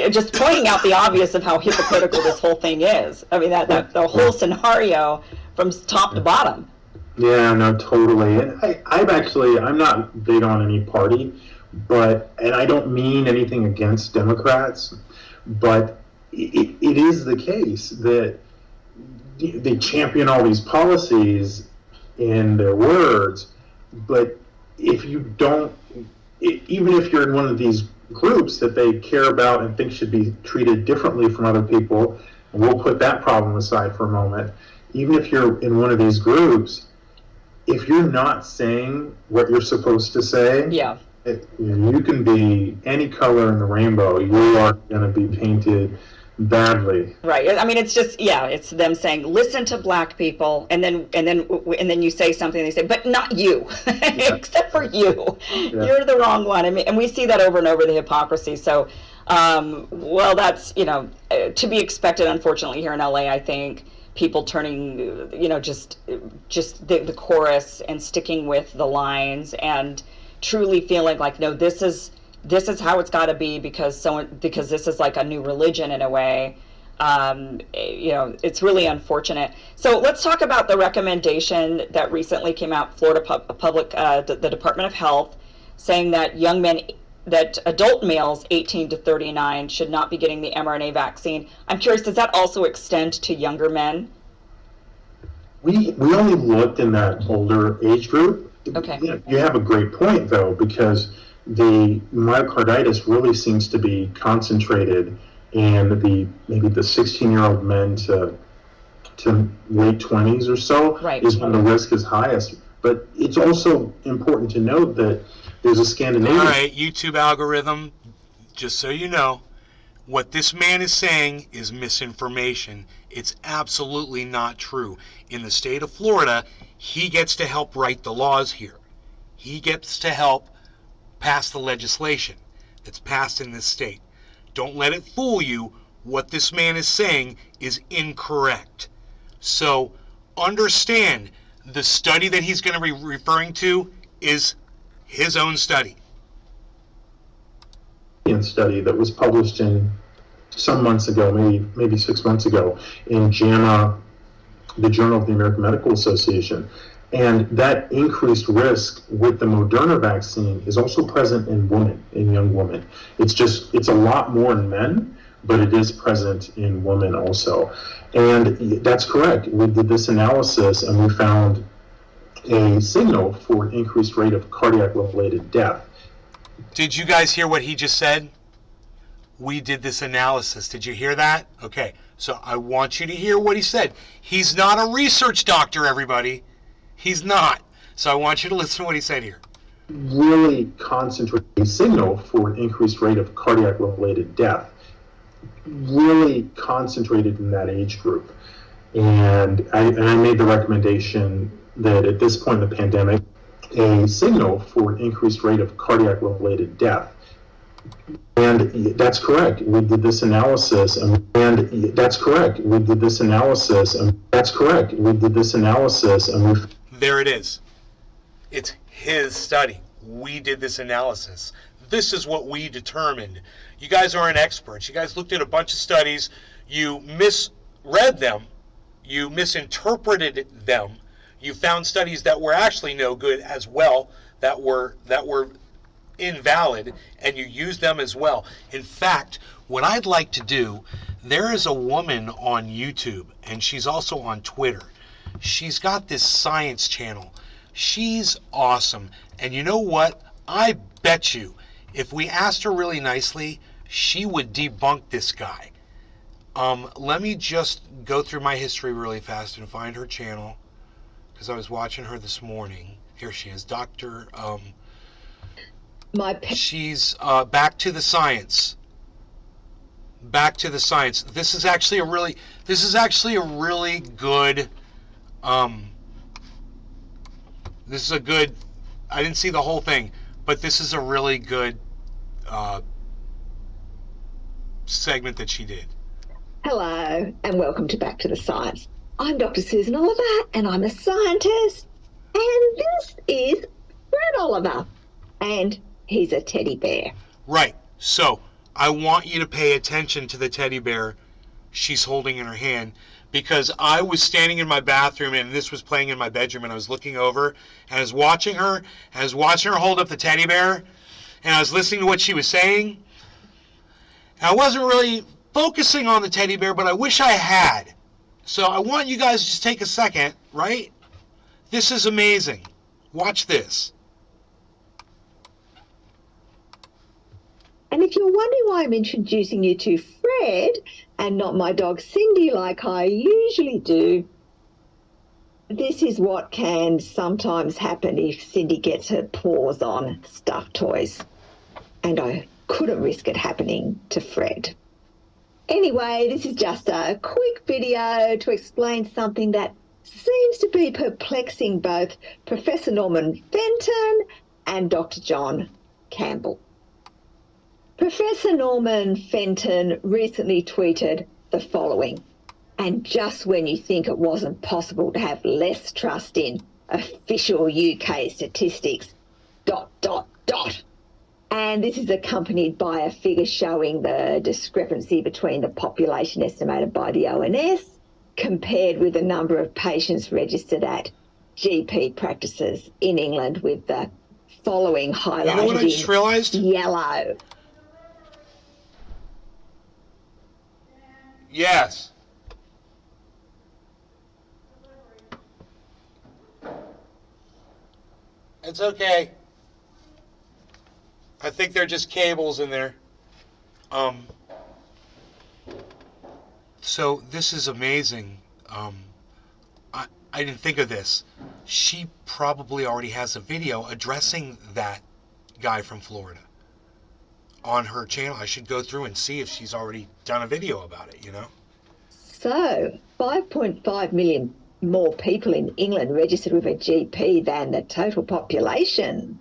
Just pointing out the obvious of how hypocritical this whole thing is. I mean, that the whole scenario from top to bottom. Yeah, no, totally. And I'm not big on any party, and I don't mean anything against Democrats, but it is the case that they champion all these policies in their words, but if you don't, even if you're in one of these groups that they care about and think should be treated differently from other people, and we'll put that problem aside for a moment, even if you're in one of these groups, if you're not saying what you're supposed to say, you can be any color in the rainbow, you are going to be painted badly. Right. I mean, it's just, it's them saying, listen to black people, and then you say something, and they say, but not you, except for you. Yeah. You're the wrong one. I mean, and we see that over and over, the hypocrisy. So, that's, to be expected, unfortunately, here in LA, I think. People turning, just the chorus and sticking with the lines and truly feeling like, no, this is how it's got to be because this is like a new religion in a way. It's really unfortunate. So let's talk about the recommendation that recently came out, Florida the Department of Health, saying that that adult males 18 to 39 should not be getting the mRNA vaccine. I'm curious, does that also extend to younger men? We only looked in that older age group. Okay. You have a great point, though, because the myocarditis really seems to be concentrated in maybe the 16-year-old men to to late 20s or so Right. is when the risk is highest. But it's also important to note that there's a Scandinavian... All right, YouTube algorithm, just so you know, what this man is saying is misinformation. It's absolutely not true. In the state of Florida, he gets to help write the laws here. He gets to help pass the legislation that's passed in this state. Don't let it fool you. What this man is saying is incorrect. So understand, the study that he's going to be referring to is his own study. Study that was published in some months ago, maybe 6 months ago, in JAMA, the Journal of the American Medical Association. And that increased risk with the Moderna vaccine is also present in women, in young women. It's a lot more in men, but it is present in women also. And that's correct. We did this analysis and we found a signal for an increased rate of cardiac-related death. Did you guys hear what he just said? We did this analysis. Did you hear that? Okay, so I want you to hear what he said. He's not a research doctor, everybody. He's not. So I want you to listen to what he said here. Really concentrated a signal for an increased rate of cardiac-related death. Really concentrated in that age group. And I made the recommendation that at this point in the pandemic, a signal for an increased rate of cardiac-related death. And that's correct. We did this analysis, and that's correct. We did this analysis, and that's correct. We did this analysis, and we... There it is. It's his study. We did this analysis. This is what we determined. You guys aren't experts. You guys looked at a bunch of studies. You misread them. You misinterpreted them. You found studies that were actually no good as well, that were invalid, and you used them as well. In fact, what I'd like to do, there is a woman on YouTube, and she's also on Twitter. She's got this science channel. She's awesome. And you know what? I bet you, if we asked her really nicely, she would debunk this guy. Let me just go through my history really fast and find her channel, because I was watching her this morning. Here she is, Dr. She's Back to the Science. Back to the Science. This is actually a really good. This is a good. I didn't see the whole thing, but this is a really good segment that she did. Hello, and welcome to Back to the Science. I'm Dr. Susan Oliver, and I'm a scientist. And this is Fred Oliver, and he's a teddy bear. Right. So I want you to pay attention to the teddy bear she's holding in her hand, because I was standing in my bathroom and this was playing in my bedroom, and I was looking over and I was watching her hold up the teddy bear, and I was listening to what she was saying. And I wasn't really focusing on the teddy bear, but I wish I had. So I want you guys to just take a second, right? This is amazing. Watch this. And if you're wondering why I'm introducing you to Fred and not my dog Cindy like I usually do, this is what can sometimes happen if Cindy gets her paws on stuffed toys. And I couldn't risk it happening to Fred. Anyway, this is just a quick video to explain something that seems to be perplexing both Professor Norman Fenton and Dr. John Campbell. Professor Norman Fenton recently tweeted the following: and just when you think it wasn't possible to have less trust in official UK statistics, ... And this is accompanied by a figure showing the discrepancy between the population estimated by the ONS compared with the number of patients registered at GP practices in England, with the following highlighted You know what I just realized? yellow. Yes. It's okay. I think they're just cables in there. So this is amazing. Um, I didn't think of this. She probably already has a video addressing that guy from Florida on her channel. I should go through and see if she's already done a video about it, you know? So, 5.5 million more people in England registered with a GP than the total population.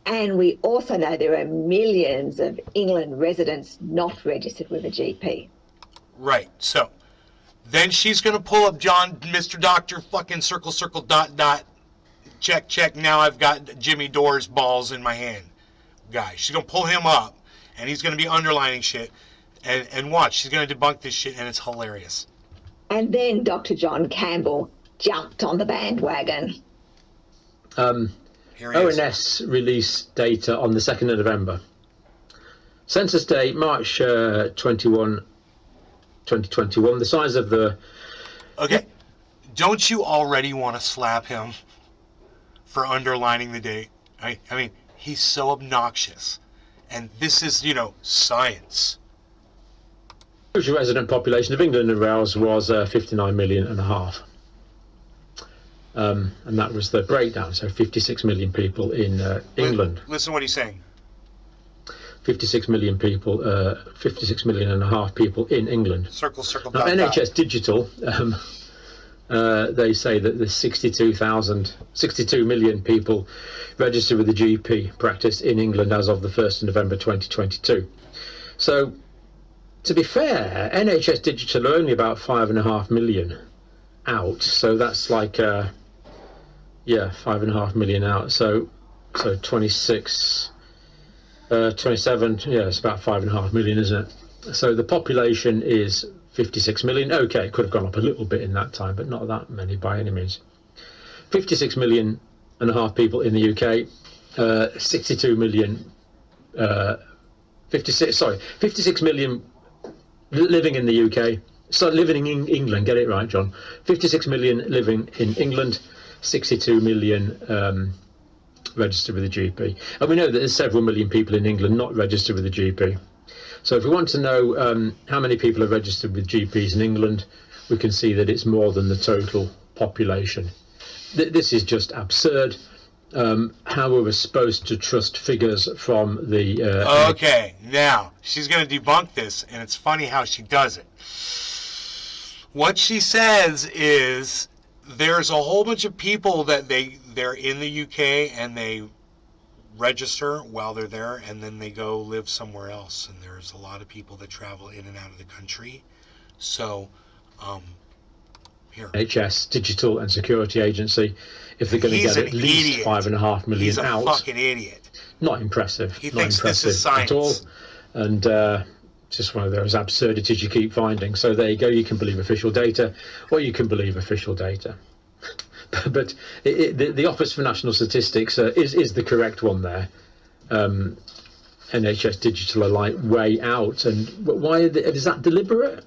And we also know there are millions of England residents not registered with a GP. Right. So, then she's going to pull up John, Mr. Doctor, fucking circle, circle, dot, dot, check, check, now I've got Jimmy Dore's balls in my hand guy. She's going to pull him up, and he's going to be underlining shit. And watch, she's going to debunk this shit, and it's hilarious. And then Dr. John Campbell jumped on the bandwagon. ONS released data on the 2nd of November. Census date, March 21, 2021. The size of the... Okay, don't you already want to slap him for underlining the date? I mean, he's so obnoxious. And this is, you know, science. The resident population of England and Wales was 59 million and a half. And that was the breakdown. So 56 million people in England. Listen to what he's saying. 56 million people, 56 million and a half people in England. Circle, circle, now, dot, NHS dot. Digital, they say that there's 62 million people registered with the GP practice in England as of the 1st of November 2022. So, to be fair, NHS Digital are only about 5.5 million out. So that's like, 5.5 million out. So 26, 27, yeah, it's about 5.5 million, isn't it? So the population is 56 million. Okay, it could have gone up a little bit in that time, but not that many by any means. 56 million and a half people in the UK, 62 million, 56 million living in the UK, so living in England, get it right, John. 56 million living in England, 62 million registered with a GP. And we know that there's several million people in England not registered with a GP. So if we want to know how many people are registered with GPs in England, we can see that it's more than the total population. This is just absurd. How are we supposed to trust figures from the... Okay, now, she's going to debunk this, and it's funny how she does it. What she says is there's a whole bunch of people that they're in the UK and they register while they're there, and then they go live somewhere else, and there's a lot of people that travel in and out of the country. So, here. NHS, Digital and Security Agency, if they're going to get at least 5.5 million He's a out. fucking idiot. Not impressive. He not thinks impressive this is science. at all. And it's just one of those absurdities you keep finding. So there you go. You can believe official data, or you can believe official data. But the Office for National Statistics is the correct one there. NHS Digital are like way out. And why is that deliberate?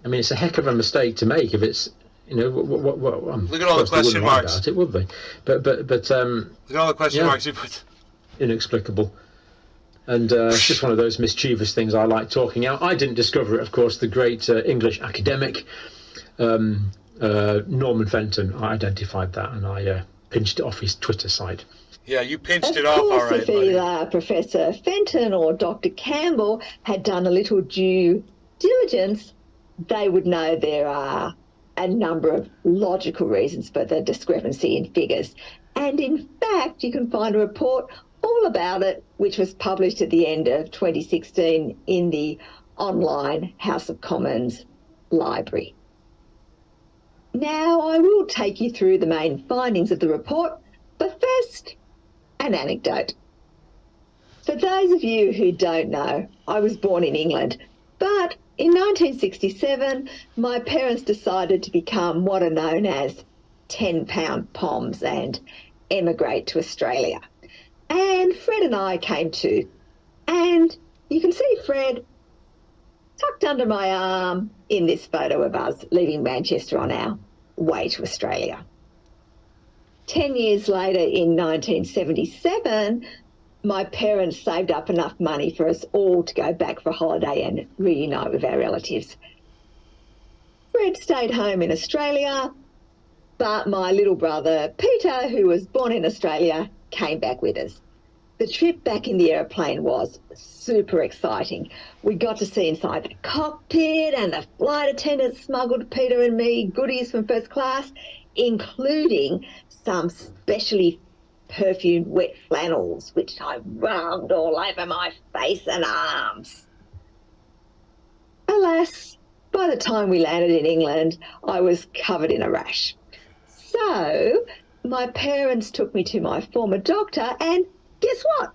I mean, it's a heck of a mistake to make if it's, you know, look at all the question marks. It would be, but look at all the question marks you put. Inexplicable, and it's just one of those mischievous things I like talking out. I didn't discover it, of course. The great English academic Norman Fenton identified that, and I pinched it off his Twitter site. Yeah, you pinched it off, all right, if either Professor Fenton or Dr. Campbell had done a little due diligence, they would know there are a number of logical reasons for the discrepancy in figures. And in fact, you can find a report all about it, which was published at the end of 2016 in the online House of Commons library. Now, I will take you through the main findings of the report, but first, an anecdote. For those of you who don't know, I was born in England, but in 1967, my parents decided to become what are known as 10-pound poms and emigrate to Australia. And Fred and I came too. And you can see Fred tucked under my arm in this photo of us leaving Manchester on our way to Australia. 10 years later, in 1977, my parents saved up enough money for us all to go back for a holiday and reunite with our relatives. Fred stayed home in Australia, but my little brother Peter, who was born in Australia, came back with us. The trip back in the aeroplane was super exciting. We got to see inside the cockpit, and the flight attendant smuggled Peter and me goodies from first class, including some specially perfumed wet flannels, which I rubbed all over my face and arms. Alas, by the time we landed in England, I was covered in a rash. So my parents took me to my former doctor, and guess what?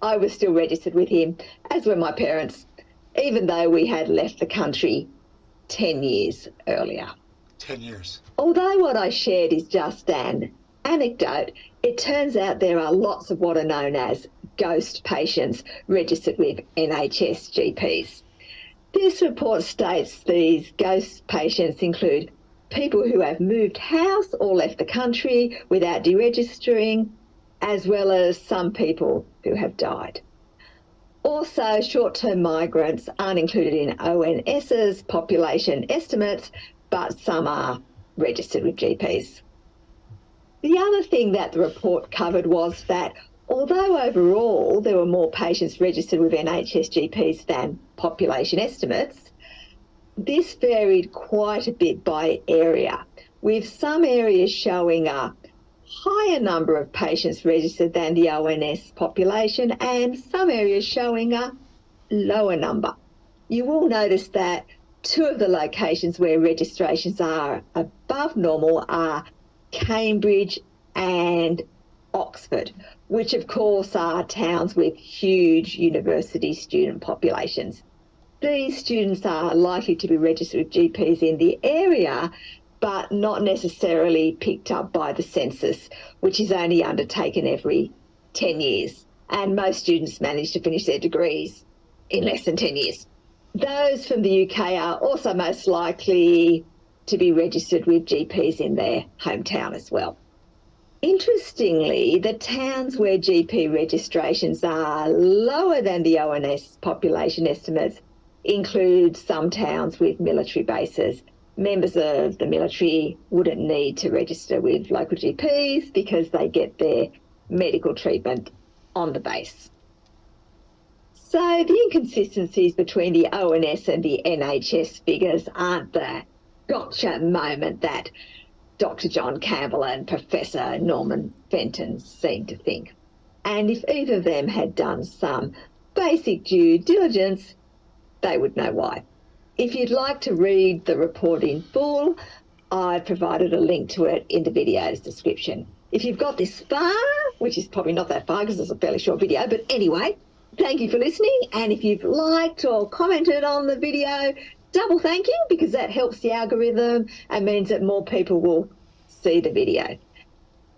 I was still registered with him, as were my parents, even though we had left the country 10 years earlier. 10 years. Although what I shared is just an anecdote, it turns out there are lots of what are known as ghost patients registered with NHS GPs. This report states these ghost patients include people who have moved house or left the country without deregistering, as well as some people who have died. Also, short-term migrants aren't included in ONS's population estimates, but some are registered with GPs. The other thing that the report covered was that although overall there were more patients registered with NHS GPs than population estimates, this varied quite a bit by area, with some areas showing a higher number of patients registered than the ONS population and some areas showing a lower number. You will notice that two of the locations where registrations are above normal are Cambridge and Oxford, which of course are towns with huge university student populations. These students are likely to be registered with GPs in the area, but not necessarily picked up by the census, which is only undertaken every 10 years. And most students manage to finish their degrees in less than 10 years. Those from the UK are also most likely to be registered with GPs in their hometown as well. Interestingly, the towns where GP registrations are lower than the ONS population estimates include some towns with military bases. Members of the military wouldn't need to register with local GPs because they get their medical treatment on the base. So the inconsistencies between the ONS and the NHS figures aren't the gotcha moment that Dr. John Campbell and Professor Norman Fenton seem to think. And if either of them had done some basic due diligence, they would know why. If you'd like to read the report in full, I've provided a link to it in the video's description. If you've got this far, which is probably not that far because it's a fairly short video, but anyway, thank you for listening. And if you've liked or commented on the video, double thank you, because that helps the algorithm and means that more people will see the video.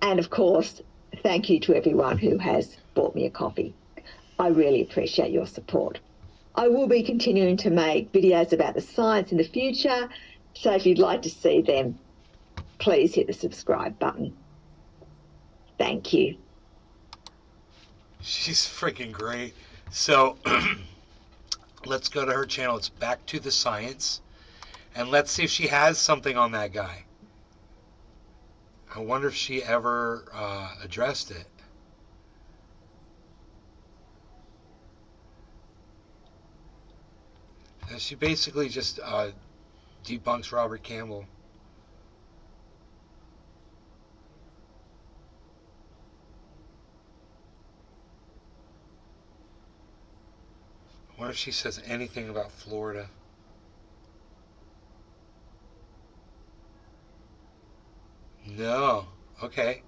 And of course, thank you to everyone who has bought me a coffee. I really appreciate your support. I will be continuing to make videos about the science in the future, so if you'd like to see them, please hit the subscribe button. Thank you. She's freaking great. So let's go to her channel. It's Back to the Science. And let's see if she has something on that guy. I wonder if she ever addressed it. And she basically just debunks Robert Campbell. I wonder if she says anything about Florida. No. Okay.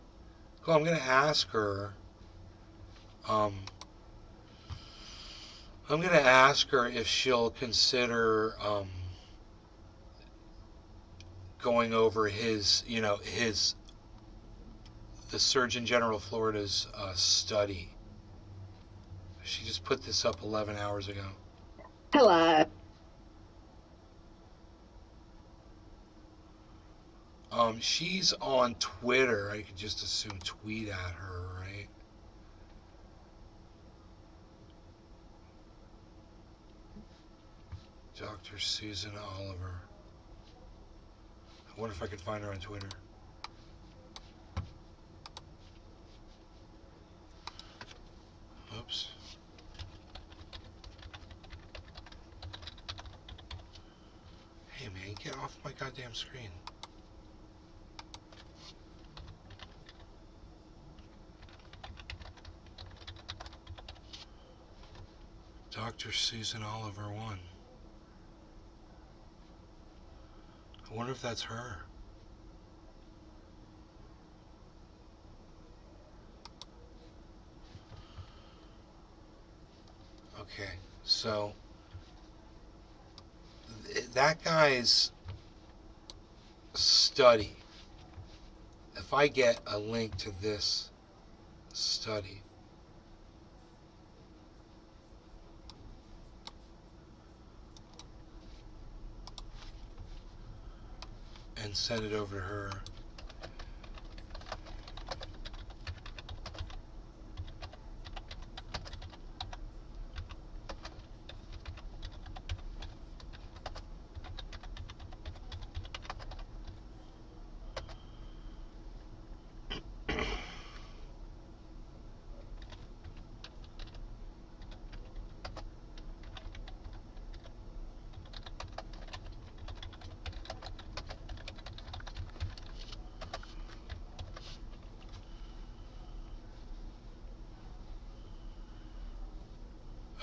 Cool. I'm going to ask her. I'm going to ask her if she'll consider going over his, the Surgeon General of Florida's study. She just put this up 11 hours ago. Hello. She's on Twitter. I could just assume tweet at her, right? Dr. Susan Oliver. I wonder if I could find her on Twitter. Oops. Hey man, get off my goddamn screen. Dr. Susan Oliver 1. I wonder if that's her. Okay, so that guy's study, if I get a link to this study, and send it over to her.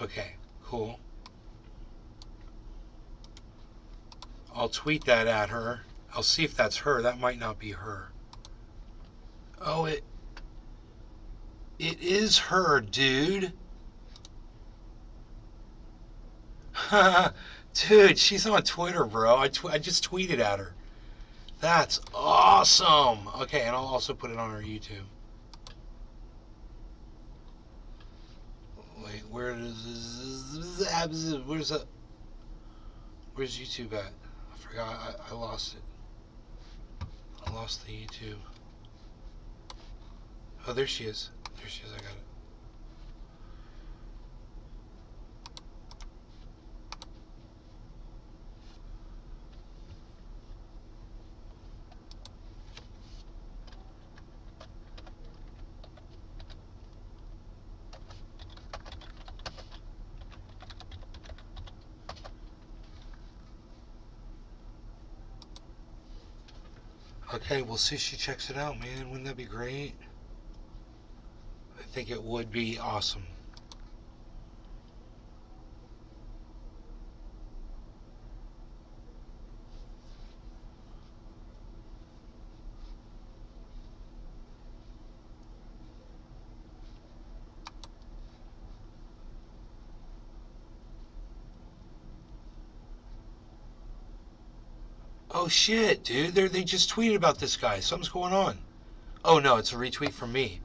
Okay, cool. I'll tweet that at her. I'll see if that's her. That might not be her. Oh, it is her, dude. Dude, she's on Twitter, bro. I just tweeted at her. That's awesome. Okay, and I'll also put it on her YouTube. Wait, where's YouTube at? I forgot. I lost it. I lost the YouTube. Oh, there she is. There she is. I got it. Okay, we'll see if she checks it out, man. Wouldn't that be great? I think it would be awesome. Oh shit, dude. They just tweeted about this guy. Something's going on. Oh no, it's a retweet from me.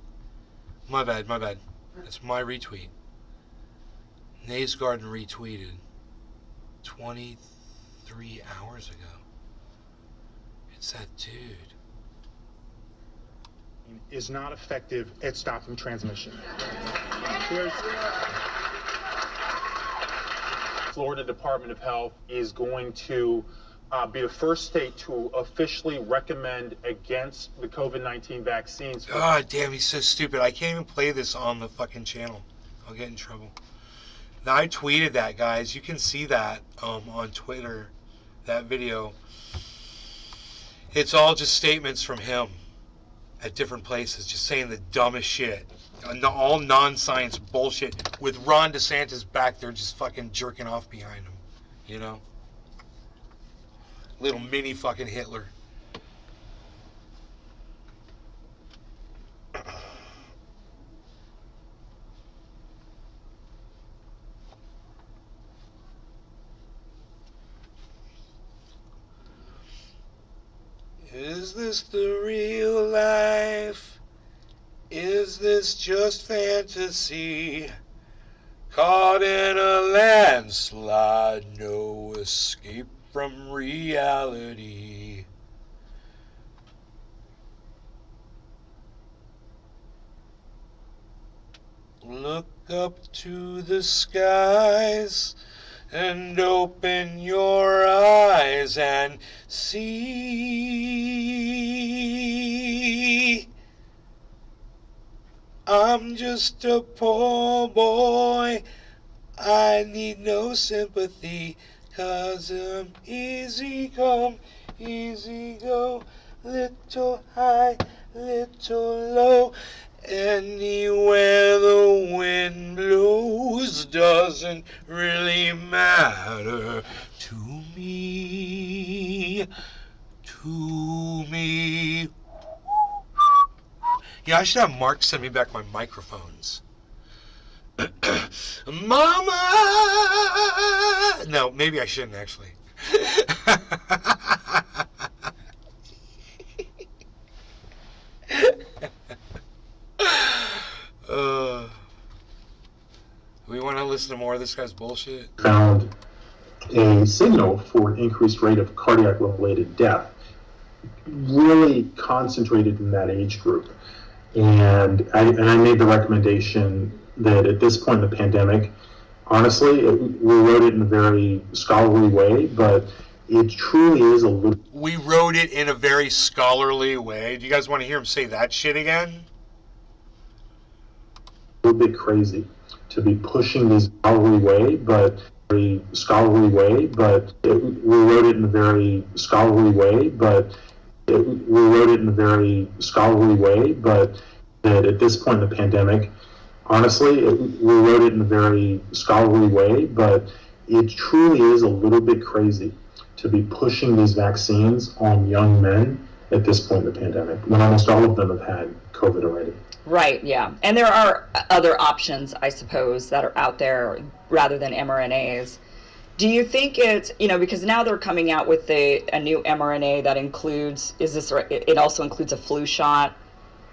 My bad, my bad. It's my retweet. Nays Garden retweeted 23 hours ago. It's that dude. Is not effective at stopping transmission. Florida Department of Health is going to be the first state to officially recommend against the COVID-19 vaccines. God damn, he's so stupid. I can't even play this on the fucking channel. I'll get in trouble. Now, I tweeted that, guys. You can see that on Twitter, that video. It's all just statements from him at different places, just saying the dumbest shit. All non-science bullshit with Ron DeSantis back there just fucking jerking off behind him, you know? Little mini fucking Hitler. Is this the real life? Is this just fantasy? Caught in a landslide, no escape from reality. Look up to the skies and open your eyes and see. I'm just a poor boy. I need no sympathy, 'cause I'm easy come, easy go, little high, little low. Anywhere the wind blows doesn't really matter to me, to me. Yeah, I should have Mark send me back my microphones. Mama! No, maybe I shouldn't actually. We want to listen to more of this guy's bullshit? Found a signal for an increased rate of cardiac-related death, really concentrated in that age group. And I made the recommendation that at this point in the pandemic, honestly, we wrote it in a very scholarly way, but it truly is a little... We wrote it in a very scholarly way. Do you guys want to hear him say that shit again? A little bit crazy to be pushing this scholarly way, but very scholarly way, but we wrote it in a very scholarly way, but we wrote it in a very scholarly way, but that at this point in the pandemic, honestly, we wrote it in a very scholarly way, but it truly is a little bit crazy to be pushing these vaccines on young men at this point in the pandemic, when almost all of them have had COVID already. Right, yeah. And there are other options, I suppose, that are out there rather than mRNAs. Do you think it's, because now they're coming out with a new mRNA that includes, it also includes a flu shot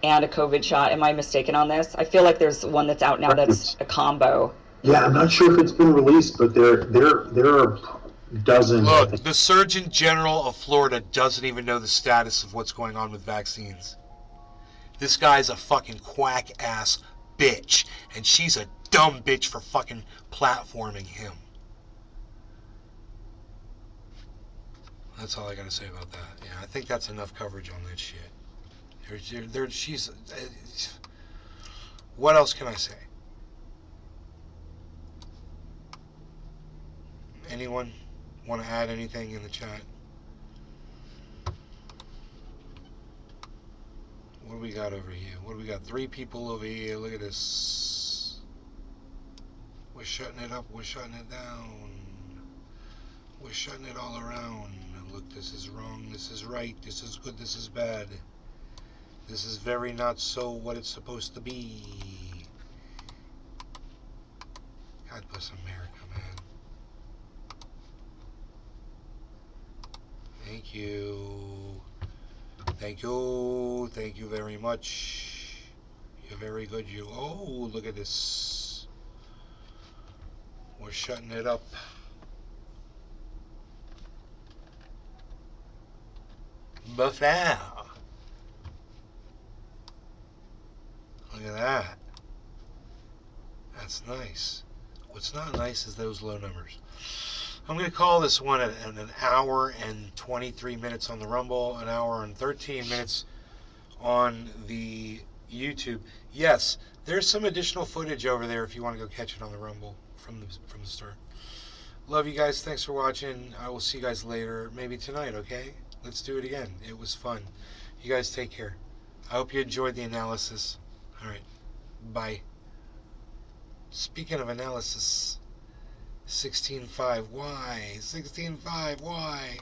and a COVID shot. Am I mistaken on this? I feel like there's one that's out now that's a combo. Yeah, I'm not sure if it's been released, but there are dozens. Look, the Surgeon General of Florida doesn't even know the status of what's going on with vaccines. This guy's a fucking quack-ass bitch, and she's a dumb bitch for fucking platforming him. That's all I gotta say about that. Yeah, I think that's enough coverage on that shit. What else can I say? Anyone want to add anything in the chat? What do we got over here? What do we got? 3 people over here. Look at this. We're shutting it up. We're shutting it down. We're shutting it all around. Look, this is wrong. This is right. This is good. This is bad. This is very not so what it's supposed to be. God bless America, man. Thank you. Thank you. Thank you very much. You're very good. Oh, look at this. We're shutting it up. Buffet. Look at that. That's nice. What's not nice is those low numbers. I'm going to call this one at an hour and 23 minutes on the Rumble, an hour and 13 minutes on the YouTube. Yes, there's some additional footage over there if you want to go catch it on the Rumble from the start. Love you guys. Thanks for watching. I will see you guys later, maybe tonight, okay? Let's do it again. It was fun. You guys take care. I hope you enjoyed the analysis. All right. Bye. Speaking of analysis, 16.5, why? 16.5, why?